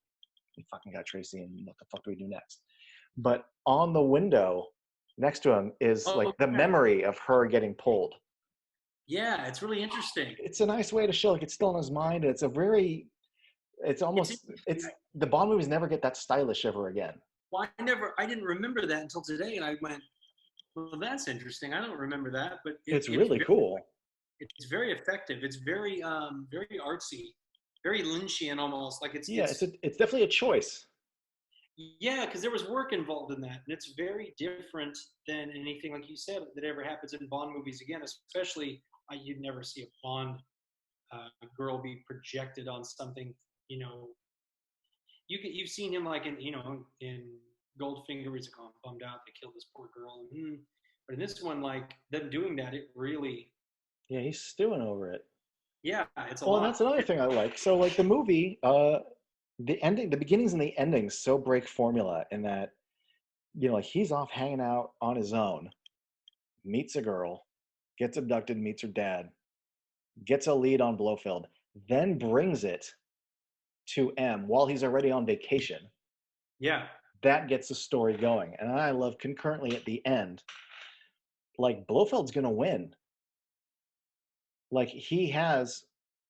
we fucking got Tracy and what the fuck do we do next? But on the window next to him is like oh the yeah, memory of her getting pulled. yeah. It's really interesting. It's a nice way to show like it's still in his mind. It's It's interesting. the Bond movies never get that stylish ever again. Well, I didn't remember that until today, and I went, well, that's interesting. I don't remember that, but It's really cool. it's very effective. It's very artsy, very Lynchian almost. Like Yeah, it's definitely a choice. yeah, because there was work involved in that, and it's very different than anything like you said that ever happens in Bond movies again. Especially, you'd never see a Bond girl be projected on something. You know, you've seen him like in Goldfinger, he's like, oh, I'm bummed out they killed this poor girl. But in this one, like them doing that, it really, Yeah, he's stewing over it. yeah, it's a Well, and lot. that's another thing I like. So, like the movie, the ending, the beginnings and the endings so break formula in that, like he's off hanging out on his own, meets a girl, gets abducted, meets her dad, gets a lead on Blofeld, then brings it to M while he's already on vacation. Yeah, That gets the story going. And I love concurrently at the end, like Blofeld's gonna win. Like he has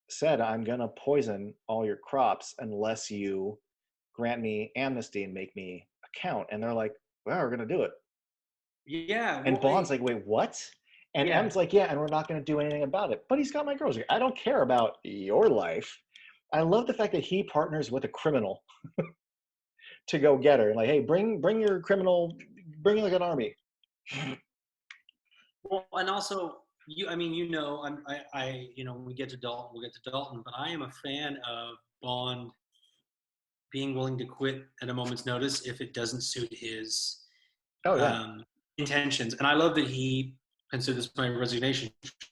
said, I'm gonna poison all your crops unless you grant me amnesty and make me account. And they're like, well, we're gonna do it. yeah. And Well, Bond's like, wait, what? And yeah, M's like, yeah, and we're not gonna do anything about it. But he's got my girls. I don't care about your life. I love the fact that he partners with a criminal to go get her. Like, hey, bring your criminal, bring like an army. well, and also I mean, when we get to Dalton, we'll get to Dalton, but I am a fan of Bond being willing to quit at a moment's notice if it doesn't suit his Oh yeah. um, intentions. And I love that he considered this my resignation.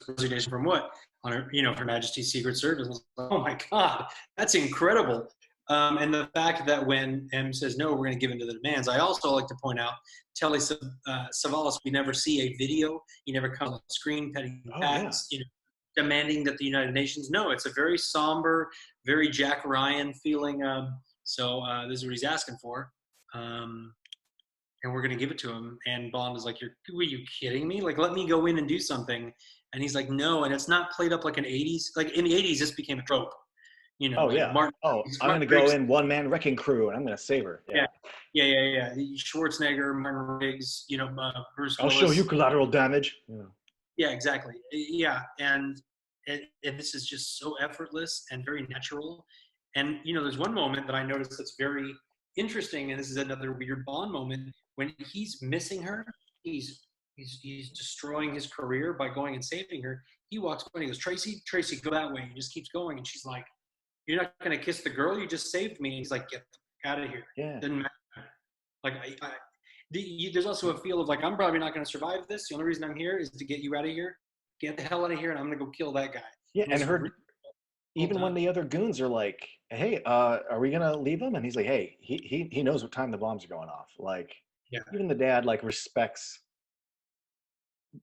Resignation from what? On Her Majesty's Secret Service. Like, oh my God, that's incredible. And the fact that when M says no, we're going to give in to the demands. I also like to point out Telly Savalas. We never see a video. He never comes on screen petting Oh yeah. pats. Demanding that the United Nations. No, it's a very somber, very Jack Ryan feeling. So this is what he's asking for. And we're going to give it to him. And Bond is like, were you kidding me? Like, let me go in and do something. And he's like, no. And it's not played up like an 80s. Like in the 80s, this became a trope. Oh Like yeah. Oh, I'm Martin gonna go Riggs. in one man wrecking crew and I'm gonna save her. Yeah. Yeah. Yeah. Schwarzenegger, Martin Riggs, Bruce I'll show you Willis. collateral damage. Yeah. Yeah, exactly. Yeah. And this is just so effortless and very natural. And, there's one moment that I noticed that's very interesting. And this is another weird Bond moment when he's missing her. He's destroying his career by going and saving her. He walks by and he goes, Tracy, go that way. He just keeps going. And she's like, you're not going to kiss the girl you just saved me. And he's like, get out of here. Yeah. Doesn't matter. Like there's also a feel of like, I'm probably not going to survive this. The only reason I'm here is to get you out of here. Get the hell out of here, and I'm going to go kill that guy. Yeah, It and was her really well even when done. the other goons are like, "Hey, are we gonna leave him?" and he's like, "Hey, he knows what time the bombs are going off." Like, Yeah. even the dad like respects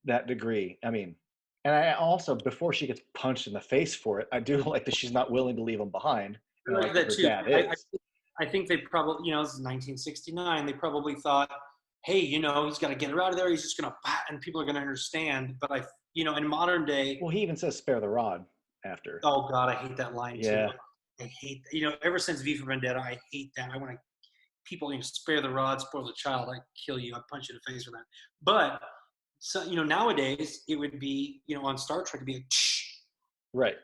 that degree. I mean, and I also before she gets punched in the face for it, I do like that she's not willing to leave him behind. I And like like that that her too. dad is. I think they probably, this is 1969. They probably thought, hey, he's got to get her out of there. He's just going to, and people are going to understand. But in modern day, Well, he even says spare the rod after. oh God, I hate that line too. Yeah. I hate, ever since V for Vendetta, I hate that. I want to, people, spare the rod, spoil the child. I kill you. I punch you in the face for that. But, so, nowadays it would be, on Star Trek, it'd be like, shh, Right.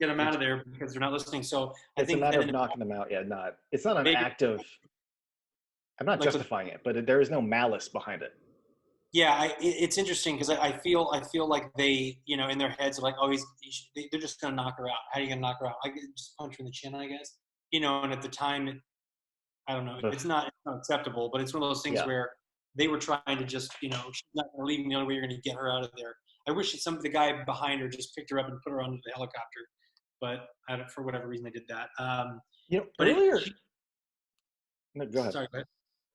get them out It's of there because they're not listening. So I it's a think matter that of knocking them out. Yeah, not it's not an maybe act of I'm not like with justifying it, but there is no malice behind it. yeah, it's interesting because I feel like they, in their heads are like, oh, they're just gonna knock her out. How are you gonna knock her out? I could just punch her in the chin, I guess. And at the time, I don't know, Ugh. it's not acceptable, but it's one of those things Yeah. where they were trying to just, she's not gonna leave. The only way you're gonna get her out of there. I wish the guy behind her just picked her up and put her onto the helicopter, but for whatever reason they did that. But Earlier. No, go ahead. sorry, go ahead.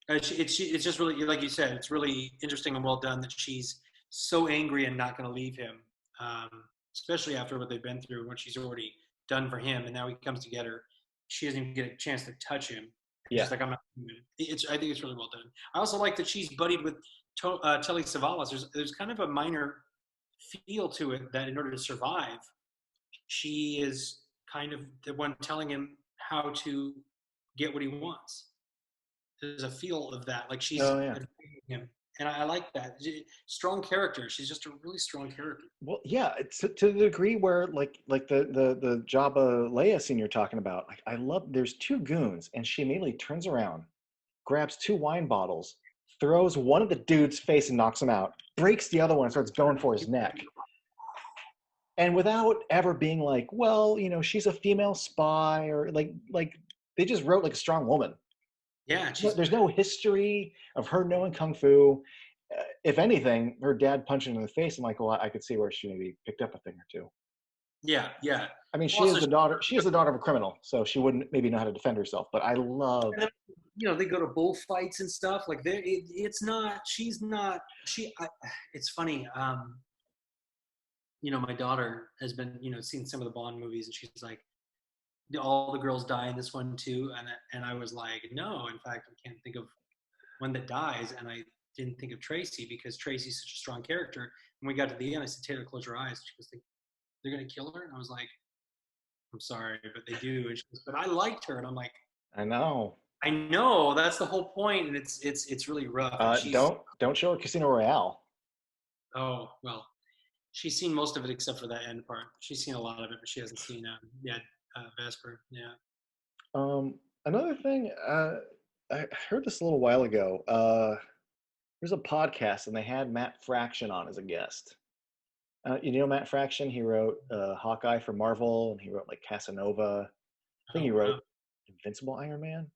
It's just really, like you said, it's really interesting and well done that she's so angry and not going to leave him, um, especially after what they've been through and what she's already done for him. And now he comes to get her. She doesn't even get a chance to touch him. Yeah. She's like, I'm not. I think it's really well done. I also like that she's buddied with Telly Savalas. There's kind of a minor feel to it that in order to survive, she is kind of the one telling him how to get what he wants. There's a feel of that, like she's Oh yeah. admiring him, and I like that. Strong character. She's just a really strong character. Well, yeah, it's to the degree where like the Jabba Leia scene you're talking about. Like I love. There's two goons, and she immediately turns around, grabs two wine bottles, throws one of the dude's face and knocks him out. Breaks the other one and starts going for his neck. And without ever being like, well, she's a female spy or like they just wrote like a strong woman. Yeah, There's no history of her knowing kung fu. If anything, her dad punching her in the face. I'm like, well, I could see where she maybe picked up a thing or two. yeah. I mean, she Also, is the daughter. She is the daughter of a criminal, so she wouldn't maybe know how to defend herself. But I love. they go to bullfights and stuff. Like it's not. She's not. It's funny. My daughter has been, seen some of the Bond movies, and she's like, all the girls die in this one too, and I was like, no. In fact, I can't think of one that dies, and I didn't think of Tracy because Tracy's such a strong character. When we got to the end, I said, Taylor, close your eyes. She goes, they're gonna kill her, and I was like, I'm sorry, but they do. And she goes, but I liked her, and I'm like, I know. I know, that's the whole point, and it's really rough. And she's Don't show her Casino Royale. oh well, she's seen most of it except for that end part. She's seen a lot of it, but she hasn't seen Vesper. Yeah. Another thing, I heard this a little while ago. There's a podcast, and they had Matt Fraction on as a guest. You know Matt Fraction? He wrote Hawkeye for Marvel, and he wrote like Casanova. I think he wrote Invincible Iron Man.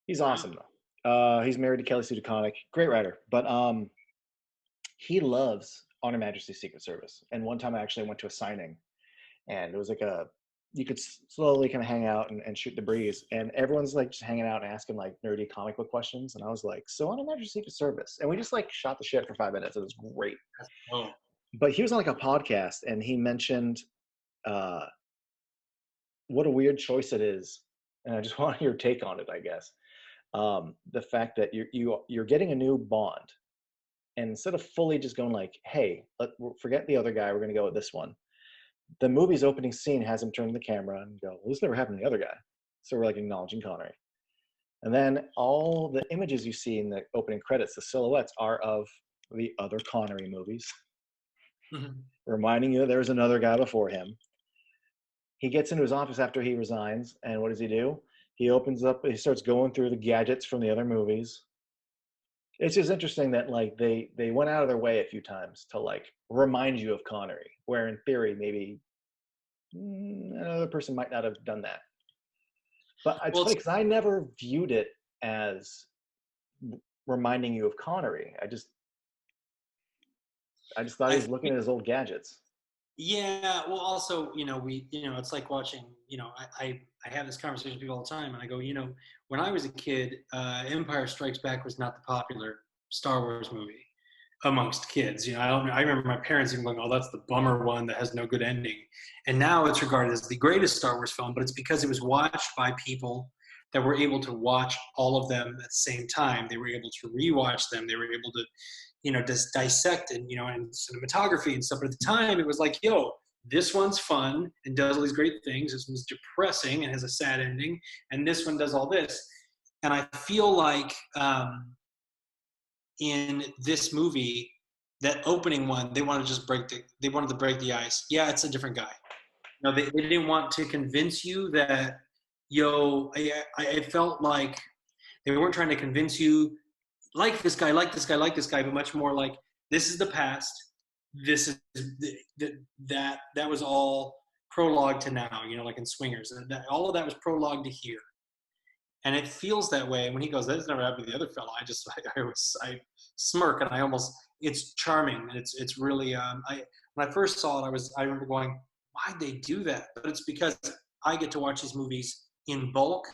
He's awesome though. He's married to Kelly Sue DeConnick, great writer. But he loves On Her Majesty's Secret Service. And one time I actually went to a signing, and it was like you could slowly kind of hang out and shoot the breeze, and everyone's like just hanging out and asking like nerdy comic book questions. And I was like, so On Her Majesty's Secret Service, and we just like shot the shit for 5 minutes. It was great. Oh. But he was on like a podcast, and he mentioned what a weird choice it is, and I just want your take on it, I guess. The fact that you're getting a new Bond, and instead of fully just going like, hey, forget the other guy, we're going to go with this one. The movie's opening scene has him turn to the camera and go, well, this never happened to the other guy. So we're like acknowledging Connery. And then all the images you see in the opening credits, the silhouettes, are of the other Connery movies, reminding you there's another guy before him. He gets into his office after he resigns, and what does he do? He opens up, he starts going through the gadgets from the other movies. It's just interesting that like they went out of their way a few times to like remind you of Connery, where in theory maybe another person might not have done that. But it's funny because I never viewed it as reminding you of Connery. I just thought he I was looking at his old gadgets. Yeah, well, also, it's like watching, I have this conversation with people all the time, and I go, when I was a kid, Empire Strikes Back was not the popular Star Wars movie amongst kids. I remember my parents even going, "Oh, that's the bummer one that has no good ending," and now it's regarded as the greatest Star Wars film, but it's because it was watched by people that were able to watch all of them at the same time. They were able to rewatch them. They were able to just dissect and cinematography and stuff. But at the time, it was like, yo, this one's fun and does all these great things. This one's depressing and has a sad ending. And this one does all this. And I feel like in this movie, that opening one, they wanted to break the ice. Yeah, it's a different guy. They didn't want to convince you that, I felt like they weren't trying to convince you like this guy, like this guy, like this guy, but much more like this is the past. This is that was all prologue to now. Like in Swingers, all of that was prologue to here, and it feels that way. And when he goes, "That's never happened to the other fellow," I smirk, and it's charming, and it's really when I first saw it, I remember going, "Why'd they do that?" But it's because I get to watch these movies in bulk.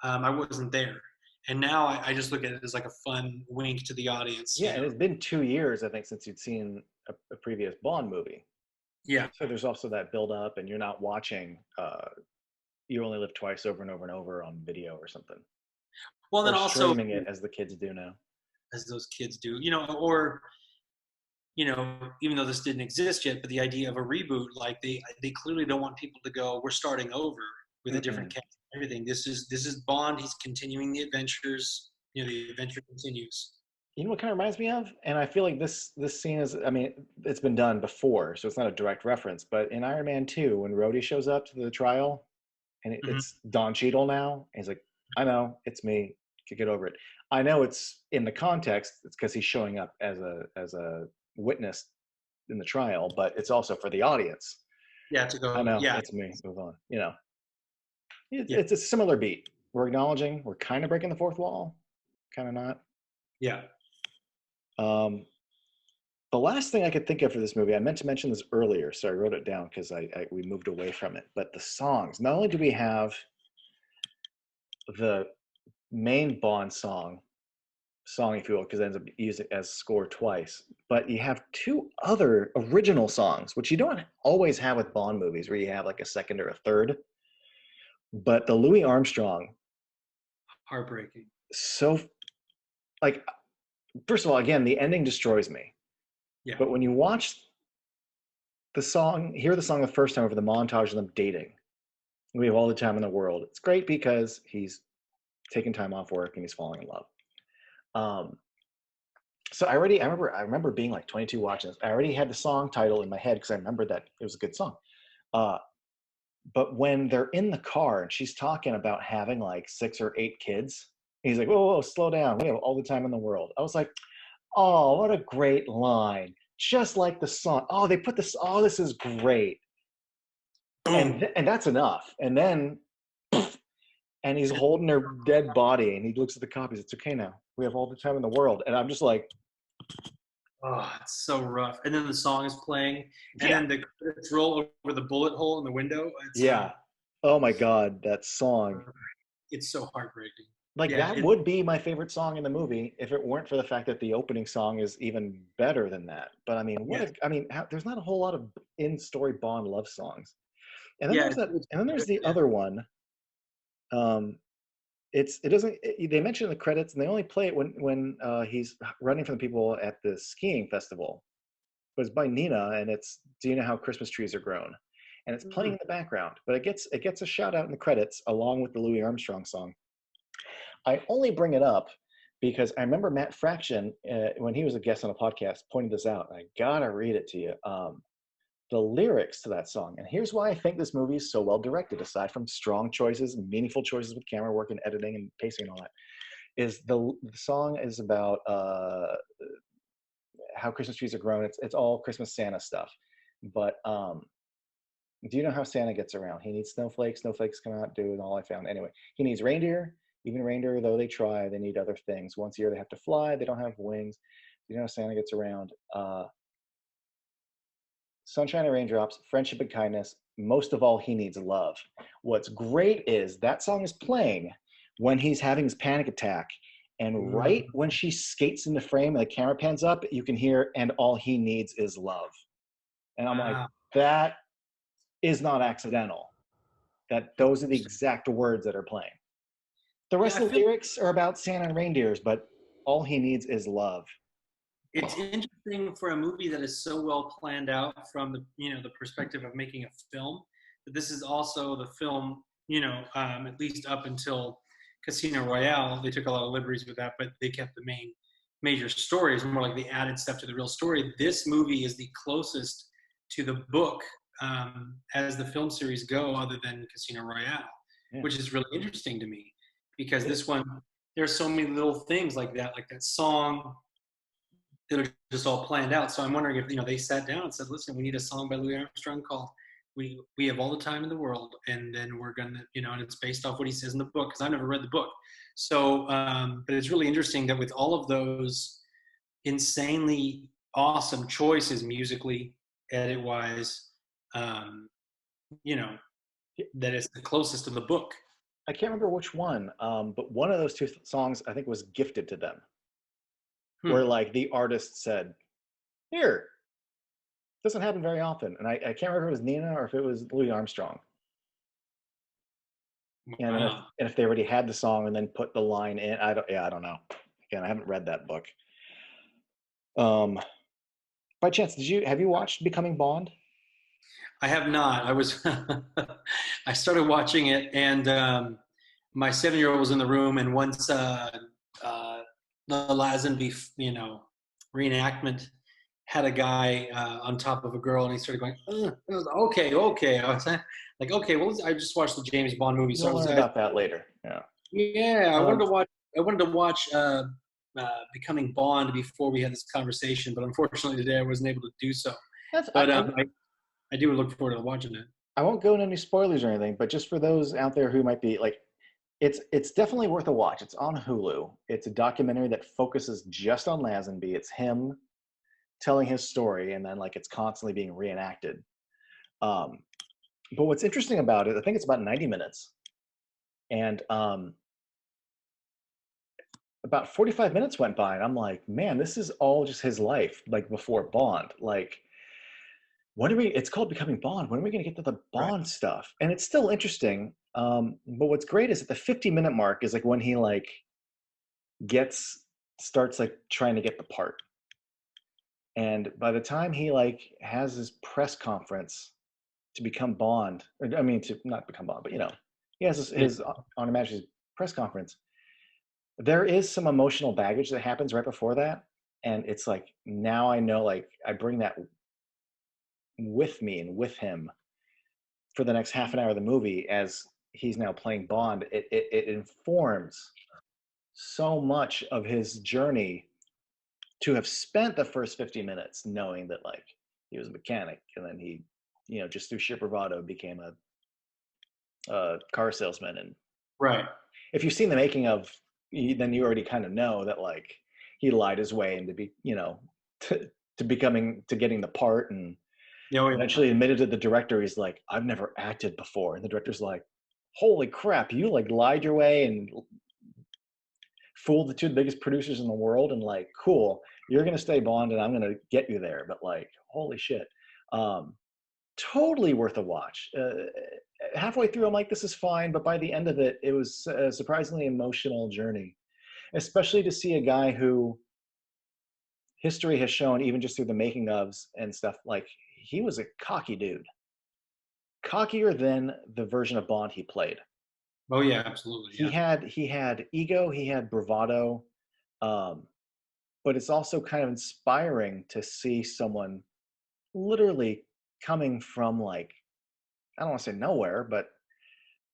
I wasn't there. And now I just look at it as like a fun wink to the audience. Yeah, and it's been 2 years, I think, since you'd seen a previous Bond movie. Yeah. So there's also that build up, and you're not watching You Only Live Twice over and over and over on video or something. Well, then Or also streaming it as the kids do now. as those kids do, or even though this didn't exist yet, but the idea of a reboot, like they clearly don't want people to go, "We're starting over with a different cast and everything." This is Bond. He's continuing the adventures. The adventure continues. You know what kind of reminds me of? And I feel like this scene is, I mean, it's been done before, so it's not a direct reference, but in Iron Man 2, when Rhodey shows up to the trial, and it's Don Cheadle now, and he's like, "I know, it's me. Get over it." I know it's in the context, it's because he's showing up as a witness in the trial, but it's also for the audience. Yeah, to go. I know, Yeah, it's me. Move on. yeah, It's a similar beat. We're acknowledging, we're kind of breaking the fourth wall, kind of not. yeah. Um, the last thing I could think of for this movie, I meant to mention this earlier, so I wrote it down because we moved away from it. But the songs, not only do we have the main Bond song, if you will, because it ends up used as score twice, but you have two other original songs, which you don't always have with Bond movies, where you have like a second or a third. But the Louis Armstrong, Heartbreaking. so like, first of all, again, the ending destroys me. Yeah. But when you watch hear the song the first time over the montage of them dating, we have all the time in the world. It's great because he's taking time off work and he's falling in love. So I remember being like 22 watching this. I already had the song title in my head because I remembered that it was a good song. But when they're in the car and she's talking about having like 6 or 8 kids, he's like, whoa, slow down. We have all the time in the world. I was like, oh, what a great line. Just like the song. Oh, they put this, oh, this is great. And that's enough. And then, and he's holding her dead body and he looks at the copies. It's okay now. We have all the time in the world. And I'm just like, oh, it's so rough. And then the song is playing, and yeah. then the credits roll over the bullet hole in the window. Yeah. Oh my God, that song. It's so heartbreaking. Like Yeah, that would be my favorite song in the movie if it weren't for the fact that the opening song is even better than that. But I mean, there's not a whole lot of in-story Bond love songs. And then there's the other one. They mention the credits and they only play it when he's running from the people at the skiing festival. But it's by Nina and it's "Do You Know How Christmas Trees Are Grown?" And it's playing in the background, but it gets a shout out in the credits along with the Louis Armstrong song. I only bring it up because I remember Matt Fraction, when he was a guest on a podcast, pointed this out. And I gotta read it to you. The lyrics to that song, and here's why I think this movie is so well directed, aside from strong choices and meaningful choices with camera work and editing and pacing and all that, is the song is about how Christmas trees are grown. It's all Christmas Santa stuff. But do you know how Santa gets around? He needs snowflakes. Snowflakes come out, do, and all I found. Anyway, he needs reindeer. Even reindeer, though they try, they need other things. Once a year they have to fly. They don't have wings. You know, Santa gets around. Sunshine and raindrops, friendship and kindness. Most of all, he needs love. What's great is that song is playing when he's having his panic attack. And right when she skates in the frame and the camera pans up, you can hear, and all he needs is love. And I'm like, that is not accidental. That those are the exact words that are playing. The rest of the lyrics are about Santa and reindeers, but all he needs is love. It's interesting for a movie that is so well planned out from the the perspective of making a film. But this is also the film, at least up until Casino Royale, they took a lot of liberties with that, but they kept the major stories, more like the added stuff to the real story. This movie is the closest to the book as the film series go, other than Casino Royale, which is really interesting to me because this one, there's so many little things like that song that are just all planned out. So I'm wondering if they sat down and said, "Listen, we need a song by Louis Armstrong called We Have All the Time in the World, and then we're gonna and it's based off what he says in the book because I've never read the book." So, but it's really interesting that with all of those insanely awesome choices musically, edit wise, that it's the closest to the book. I can't remember which one, but one of those two songs I think was gifted to them. Where like the artist said, "Here." Doesn't happen very often, and I can't remember if it was Nina or if it was Louis Armstrong. And if they already had the song and then put the line in, I don't know. Again, I haven't read that book. By chance, have you watched Becoming Bond? I have not. I started watching it, and my 7-year-old was in the room, and once the Lazenby, reenactment had a guy on top of a girl, and he started going, I was okay. I was like, okay, well, I just watched the James Bond movie, so You'll learn about that later. Yeah, I wanted to watch Becoming Bond before we had this conversation, but unfortunately today I wasn't able to do so. I do look forward to watching it. I won't go into any spoilers or anything, but just for those out there who might be like, it's definitely worth a watch. It's on Hulu. It's a documentary that focuses just on Lazenby. It's him telling his story, and then like it's constantly being reenacted. But what's interesting about it, I think it's about 90 minutes, and about 45 minutes went by, and I'm like, man, this is all just his life, like before Bond. Like, it's called Becoming Bond. When are we going to get to the Bond stuff? And it's still interesting. But what's great is at the 50-minute mark is like when he like starts like trying to get the part. And by the time he like has his press conference to become Bond, to not become Bond, but he has his on Majesty's press conference. There is some emotional baggage that happens right before that. And it's like, now I know, like I bring that with me and with him for the next half an hour of the movie as he's now playing Bond. It informs so much of his journey to have spent the first 50 minutes knowing that like he was a mechanic, and then he just through sheer bravado became a car salesman. And if you've seen the making of, then you already kind of know that like he lied his way into to getting the part, and eventually admitted to the director, he's like, "I've never acted before." And the director's like, "Holy crap, you like lied your way and fooled the two biggest producers in the world, and like, cool, you're going to stay Bond and I'm going to get you there. But like, holy shit." Totally worth a watch. Halfway through, I'm like, this is fine. But by the end of it, it was a surprisingly emotional journey, especially to see a guy who history has shown, even just through the making ofs and stuff, like he was a cocky dude. Cockier than the version of Bond he played. Oh yeah, absolutely. Yeah. He had ego, he had bravado, but it's also kind of inspiring to see someone literally coming from like, I don't want to say nowhere, but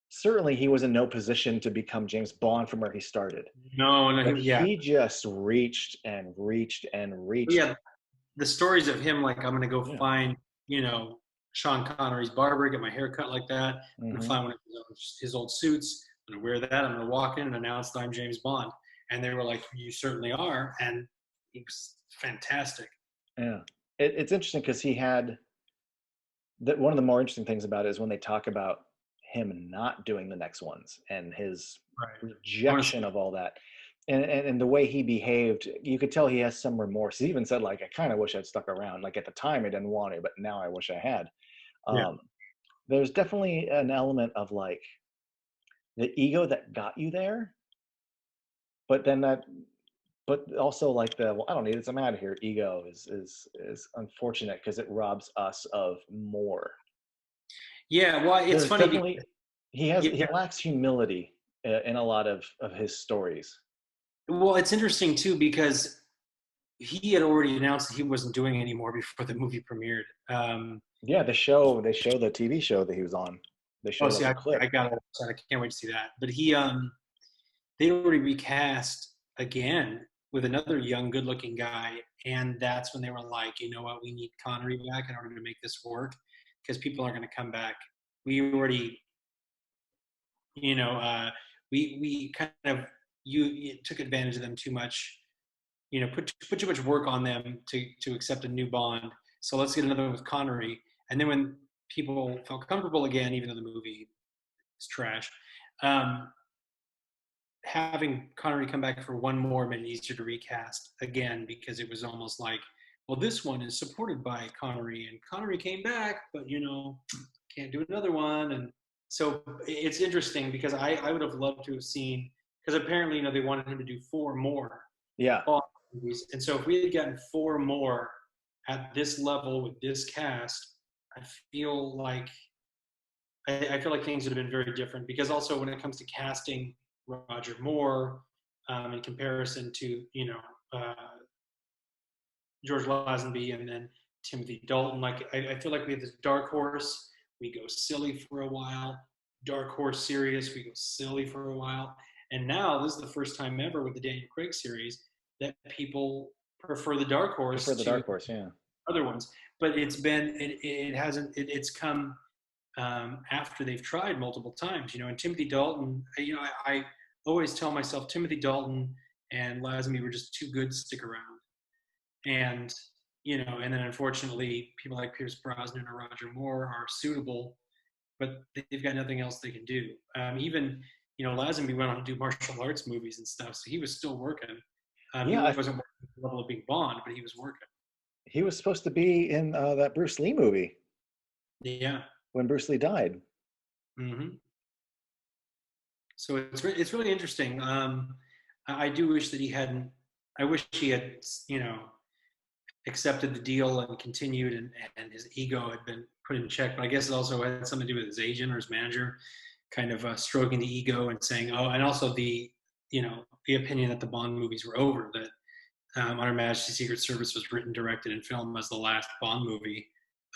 certainly he was in no position to become James Bond from where he started. He just reached and reached and reached. Yeah, the stories of him, like, I'm going to go find, Sean Connery's barber, get my hair cut like that, and find one of his old suits, going to wear that. I'm going to walk in and announce that I'm James Bond. And they were like, you certainly are. And he was fantastic. Yeah. It's interesting because he had that. One of the more interesting things about it is when they talk about him not doing the next ones and his Right. rejection of all that. And the way he behaved, you could tell he has some remorse. He even said, like, I kind of wish I'd stuck around. Like, at the time, I didn't want to, but now I wish I had. Yeah. There's definitely an element of, like, the ego that got you there, but then that, but also, like, the, well, I don't need it, so I'm out of here. Ego is unfortunate because it robs us of more. Yeah. Well, it's There's funny because, definitely, yeah. he lacks humility in a lot of his stories. Well, it's interesting too because he had already announced that he wasn't doing it anymore before the movie premiered. Yeah, the show, they show the TV show that he was on. They Oh, showed see, like a I clip. got it. I can't wait to see that. But they already recast again with another young, good-looking guy, and that's when they were like, you know what, we need Connery back in order to make this work because people aren't going to come back. We already, you know, we kind of you took advantage of them too much. You know, put too much work on them to accept a new Bond. So let's get another one with Connery. And then when people felt comfortable again, even though the movie is trash, um, having Connery come back for one more made it easier to recast again because it was almost like, well, this one is supported by Connery, and Connery came back, but can't do another one. And so it's interesting because I would have loved to have seen, because apparently they wanted him to do 4 more Yeah. Bond movies, and so if we had gotten 4 more at this level with this cast, I feel like I feel like things would have been very different because also when it comes to casting Roger Moore in comparison to uh, George Lazenby and then Timothy Dalton, like I feel like we have this dark horse. We go silly for a while, dark horse serious. We go silly for a while, and now this is the first time ever with the Daniel Craig series that people prefer the dark horse Prefer the to Dark Horse, yeah. other ones. But it hasn't it's come after they've tried multiple times, and Timothy Dalton, I always tell myself Timothy Dalton and Lazenby were just too good to stick around. And, and then unfortunately people like Pierce Brosnan or Roger Moore are suitable, but they've got nothing else they can do. Even, Lazenby went on to do martial arts movies and stuff, so he was still working. He Yeah, wasn't working at the level of being Bond, but he was working. he was supposed to be in that Bruce Lee movie Yeah. when Bruce Lee died. Mm-hmm. So it's really interesting. I do wish that he hadn't. I wish he had, accepted the deal and continued, and his ego had been put in check. But I guess it also had something to do with his agent or his manager, kind of stroking the ego and saying, oh, and also the opinion that the Bond movies were over. That On Her Majesty's Secret Service was written, directed, and filmed as the last Bond movie.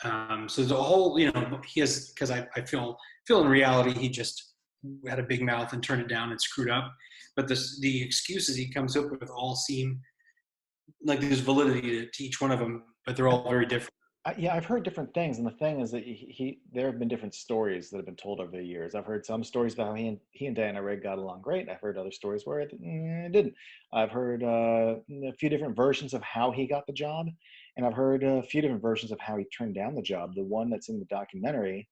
So there's a whole, he has, because I feel in reality he just had a big mouth and turned it down and screwed up. But the excuses he comes up with all seem like there's validity to each one of them, but they're all very different. Yeah, I've heard different things, and the thing is that there have been different stories that have been told over the years. I've heard some stories about how he and Diana Rigg got along great. I've heard other stories where it didn't. I've heard a few different versions of how he got the job, and I've heard a few different versions of how he turned down the job. The one that's in the documentary,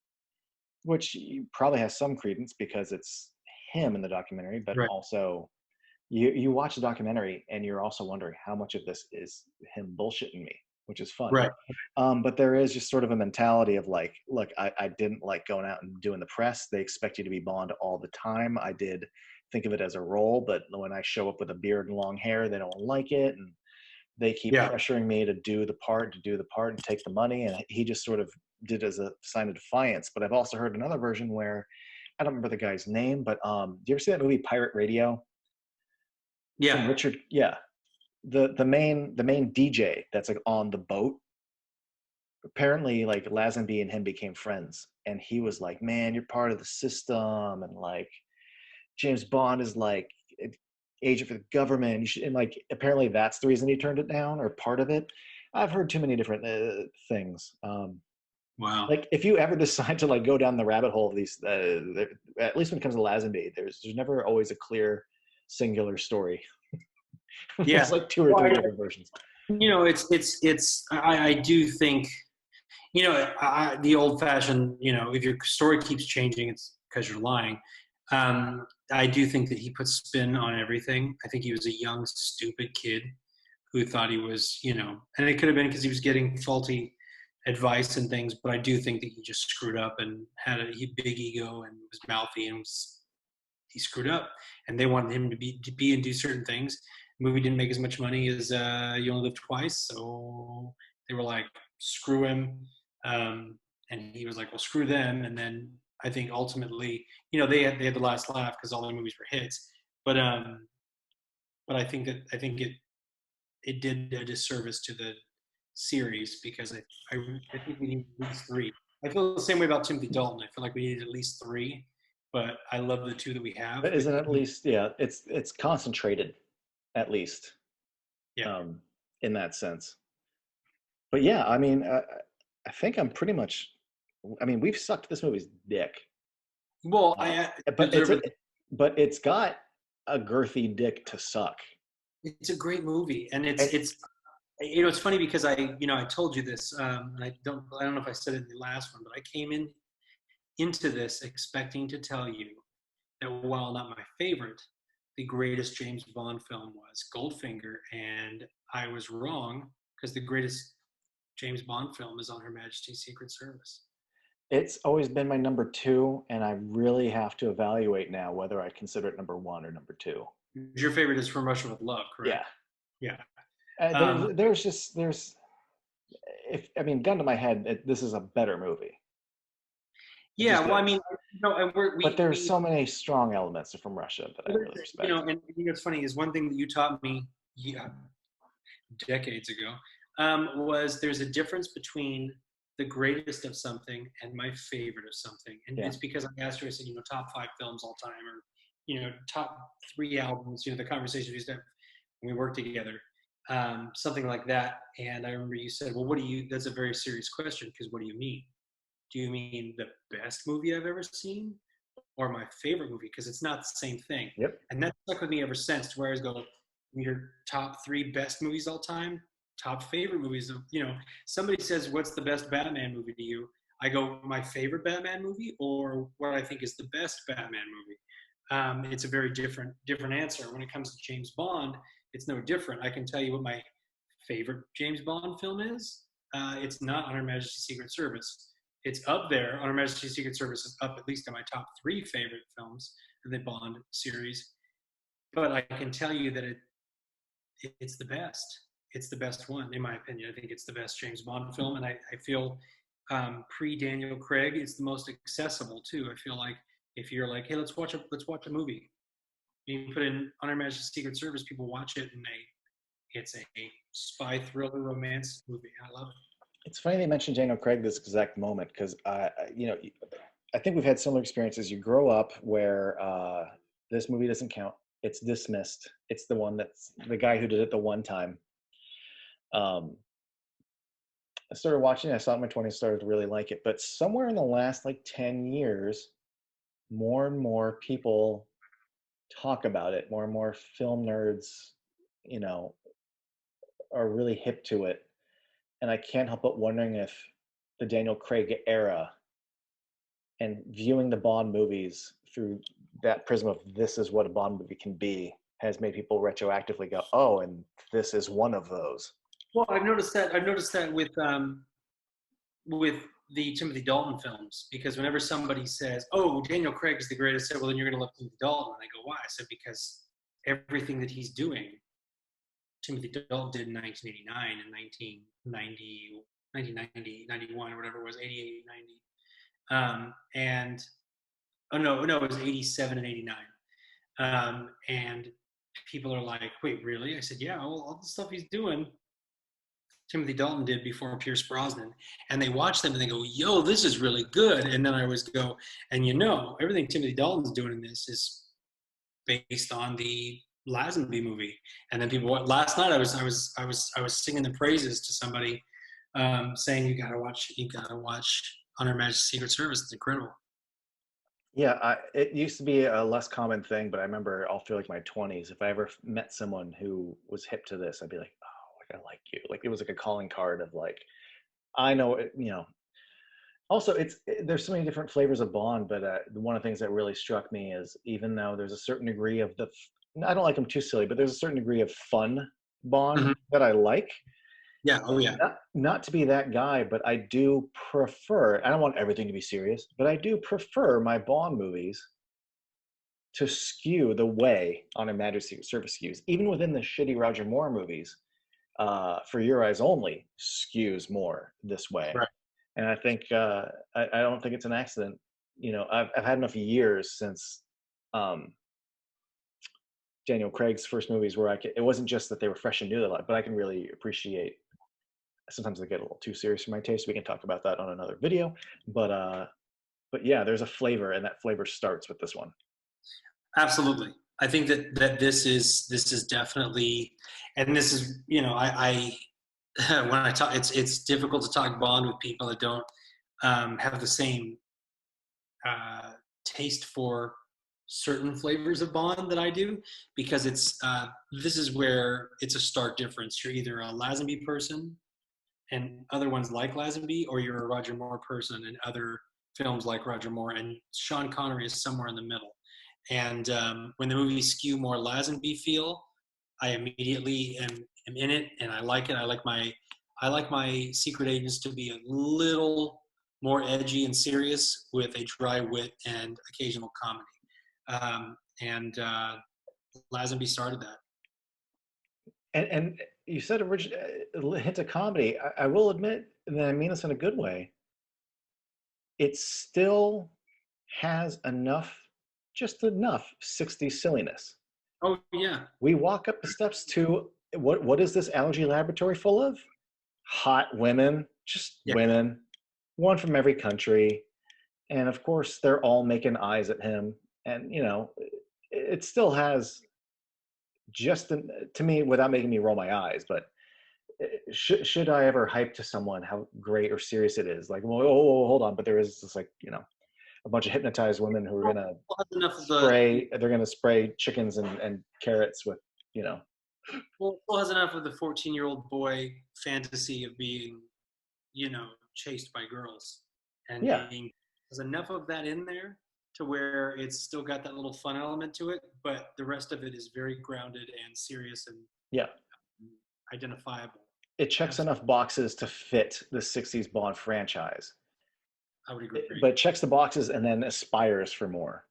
which probably has some credence because it's him in the documentary, but Right. also you watch the documentary and you're also wondering how much of this is him bullshitting me, which is fun. Right. But there is just sort of a mentality of like, look, I didn't like going out and doing the press. They expect you to be Bond all the time. I did think of it as a role, but when I show up with a beard and long hair, they don't like it. And they keep pressuring me to do the part and take the money. And he just sort of did as a sign of defiance. But I've also heard another version where I don't remember the guy's name, but do you ever see that movie Pirate Radio? Yeah. From Richard, yeah. The main DJ that's like on the boat. Apparently, like Lazenby and him became friends, and he was like, "Man, you're part of the system," and like James Bond is like agent for the government. You should, and like apparently that's the reason he turned it down, or part of it. I've heard too many different things. Wow. Like, if you ever decide to like go down the rabbit hole of these, at least when it comes to Lazenby, there's never always a clear, singular story. Yeah. There's like two or Well, three different versions. I do think, the old fashioned, if your story keeps changing, it's because you're lying. I do think that he put spin on everything. I think he was a young, stupid kid who thought he was, and it could have been because he was getting faulty advice and things, but I do think that he just screwed up and had a big ego and was mouthy and he screwed up. And they wanted him to be and do certain things. The movie didn't make as much money as You Only Live Twice, so they were like, screw him. And he was like, well, screw them. And then I think ultimately, they had the last laugh because all their movies were hits. But I think it did a disservice to the series because I think we need at least three. I feel the same way about Timothy Dalton. I feel like we needed at least three, but I love the two that we have. But isn't at least, yeah, it's concentrated, at least, Yeah. in that sense. But yeah, I mean, I think I'm pretty much. I mean, we've sucked this movie's dick. Well, but it's got a girthy dick to suck. It's a great movie, and it's funny because I told you this, and I don't know if I said it in the last one, but I came into this expecting to tell you that while not my favorite, the greatest James Bond film was Goldfinger, and I was wrong because the greatest James Bond film is On Her Majesty's Secret Service. It's always been my number 2, and I really have to evaluate now whether I consider it number 1 or number 2. Your favorite is From Russia with Love, correct? Yeah. Yeah. There's gun to my head, this is a better movie. Yeah, well, I mean, but there's so many strong elements From Russia that I really respect. And what's funny is one thing that you taught me decades ago was there's a difference between the greatest of something and my favorite of something. And it's because I asked her, I said, top 5 films all time, or, top 3 albums, the conversation we used to have when we worked together, something like that. And I remember you said, well, that's a very serious question, because what do you mean? Do you mean the best movie I've ever seen or my favorite movie? Because it's not the same thing. Yep. And that stuck with me ever since, to where I was going, your top 3 best movies all time, top favorite movies. Somebody says, what's the best Batman movie to you? I go, my favorite Batman movie, or what I think is the best Batman movie. It's a very different answer. When it comes to James Bond, it's no different. I can tell you what my favorite James Bond film is. It's not On Her Majesty's Secret Service. It's up there. On Her Majesty's Secret Service is up at least in my top 3 favorite films in the Bond series. But I can tell you that it's the best. It's the best one, in my opinion. I think it's the best James Bond film, and I feel pre-Daniel Craig, it's the most accessible too. I feel like if you're like, hey, let's watch a movie, you put in On Her Majesty's Secret Service, people watch it, and it's a spy thriller romance movie. I love it. It's funny they mentioned Daniel Craig this exact moment, because I think we've had similar experiences. You grow up where this movie doesn't count. It's dismissed. It's that's the guy who did it the one time. I started watching it. I saw it in my 20s, started to really like it. But somewhere in the last 10 years, more and more people talk about it. More and more film nerds, are really hip to it. And I can't help but wondering if the Daniel Craig era and viewing the Bond movies through that prism of this is what a Bond movie can be has made people retroactively go, oh, and this is one of those. Well, I've noticed that with the Timothy Dalton films, because whenever somebody says, oh, Daniel Craig is the greatest, I said, well, then you're going to love Timothy Dalton. And I go, why? I said, because everything that he's doing, Timothy Dalton did in 1989 and 1990, 91, or whatever it was, 88, 90. It was 87 and 89. And people are like, wait, really? I said, yeah, well, all the stuff he's doing, Timothy Dalton did before Pierce Brosnan. And they watch them and they go, yo, this is really good. And then I always go, and everything Timothy Dalton's doing in this is based on the Lazenby movie. And then last night I was singing the praises to somebody saying you gotta watch On Her Majesty's Secret Service. It's incredible. Yeah, it used to be a less common thing, but I remember all through like my 20s, if I ever met someone who was hip to this, I'd be like, oh, like I like you. Like it was like a calling card of like, I know it, you know. Also, there's so many different flavors of Bond, but one of the things that really struck me is even though there's a certain degree of I don't like them too silly, but there's a certain degree of fun Bond Hmm. that I like. Yeah. Oh yeah. Not to be that guy, but I do prefer. I don't want everything to be serious, but I do prefer my Bond movies to skew the way On Her Majesty's Service skews. Even within the shitty Roger Moore movies, For Your Eyes Only skews more this way. Right. And I think I don't think it's an accident. You know, I've had enough years since um, Daniel Craig's first movies where it wasn't just that they were fresh and new, but I can really appreciate. Sometimes they get a little too serious for my taste. We can talk about that on another video. But yeah, there's a flavor, and that flavor starts with this one. Absolutely. I think that this is definitely, and this is, I when I talk, it's difficult to talk Bond with people that don't have the same taste for certain flavors of Bond that I do, because this is where it's a stark difference. You're either a Lazenby person and other ones like Lazenby, or you're a Roger Moore person and other films like Roger Moore. And Sean Connery is somewhere in the middle. And when the movies skew more Lazenby feel, I immediately am in it, and I like it. I like my secret agents to be a little more edgy and serious with a dry wit and occasional comedy. And Lazenby started that. And you said hint of comedy. I will admit, and I mean this in a good way. It still has just enough 60s silliness. Oh yeah. We walk up the steps to what is this allergy laboratory full of? Hot women, just Yeah. women, one from every country. And of course, they're all making eyes at him. And, you know, it still has to me, without making me roll my eyes, but should I ever hype to someone how great or serious it is? Like, well, oh, hold on. But there is this, like, you know, a bunch of hypnotized women who are going to they're going to spray chickens and carrots with, you know. Well, Phil has enough of the 14-year-old boy fantasy of being, chased by girls, and Yeah. there's enough of that in there to where it's still got that little fun element to it, but the rest of it is very grounded and serious and Yeah. identifiable. It checks enough boxes to fit the 60s Bond franchise. I would agree. But it checks the boxes and then aspires for more.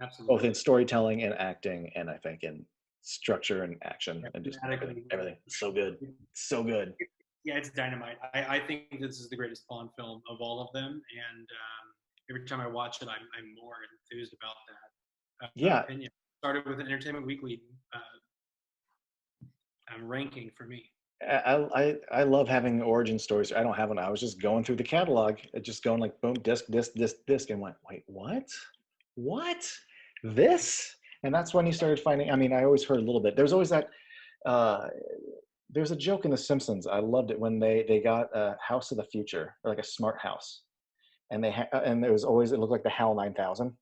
Absolutely. Both in storytelling and acting, and I think in structure and action and just everything. It's so good. It's so good. Yeah, it's dynamite. I think this is the greatest Bond film of all of them, and every time I watch it, I'm more enthused about that. Yeah. Opinion. Started with an Entertainment Weekly ranking for me. I love having origin stories. I don't have one. I was just going through the catalog, just going like boom, disc, and went, wait, what? This? And that's when you started finding. I mean, I always heard a little bit. There's always that. There's a joke in The Simpsons. I loved it when they got a house of the future, or like a smart house, and and there was always, it looked like the HAL 9000,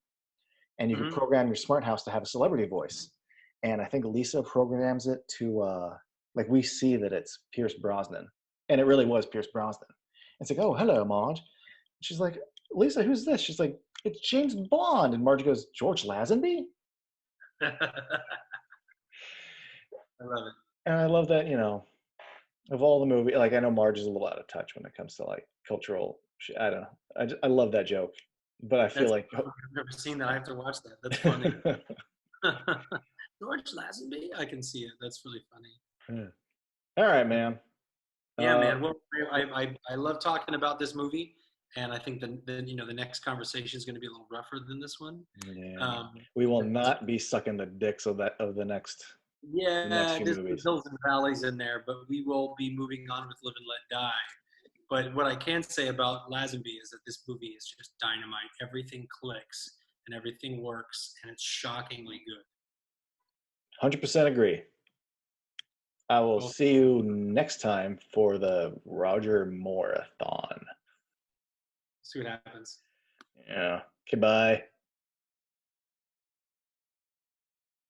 and you could program your smart house to have a celebrity voice. And I think Lisa programs it to like, we see that it's Pierce Brosnan, and it really was Pierce Brosnan. It's like, oh, hello, Marge. She's like, Lisa, who's this? She's like, it's James Bond. And Marge goes, George Lazenby? I love it. And I love that, you know, of all the movie, like, I know Marge is a little out of touch when it comes to like cultural. I don't know. I love that joke, but I feel like I've never seen that. I have to watch that. That's funny. George Lazenby, I can see it. That's really funny. All right, man. Yeah, man. Well, I love talking about this movie, and I think the next conversation is going to be a little rougher than this one. Yeah. We will not be sucking the dicks of the next. Yeah, there's movies. hills and valleys in there, but we will be moving on with Live and Let Die. But what I can say about Lazenby is that this movie is just dynamite. Everything clicks and everything works, and it's shockingly good. 100% agree. I will Well, see you next time for the Roger Moore-a-thon. see what happens. Yeah. Okay, bye.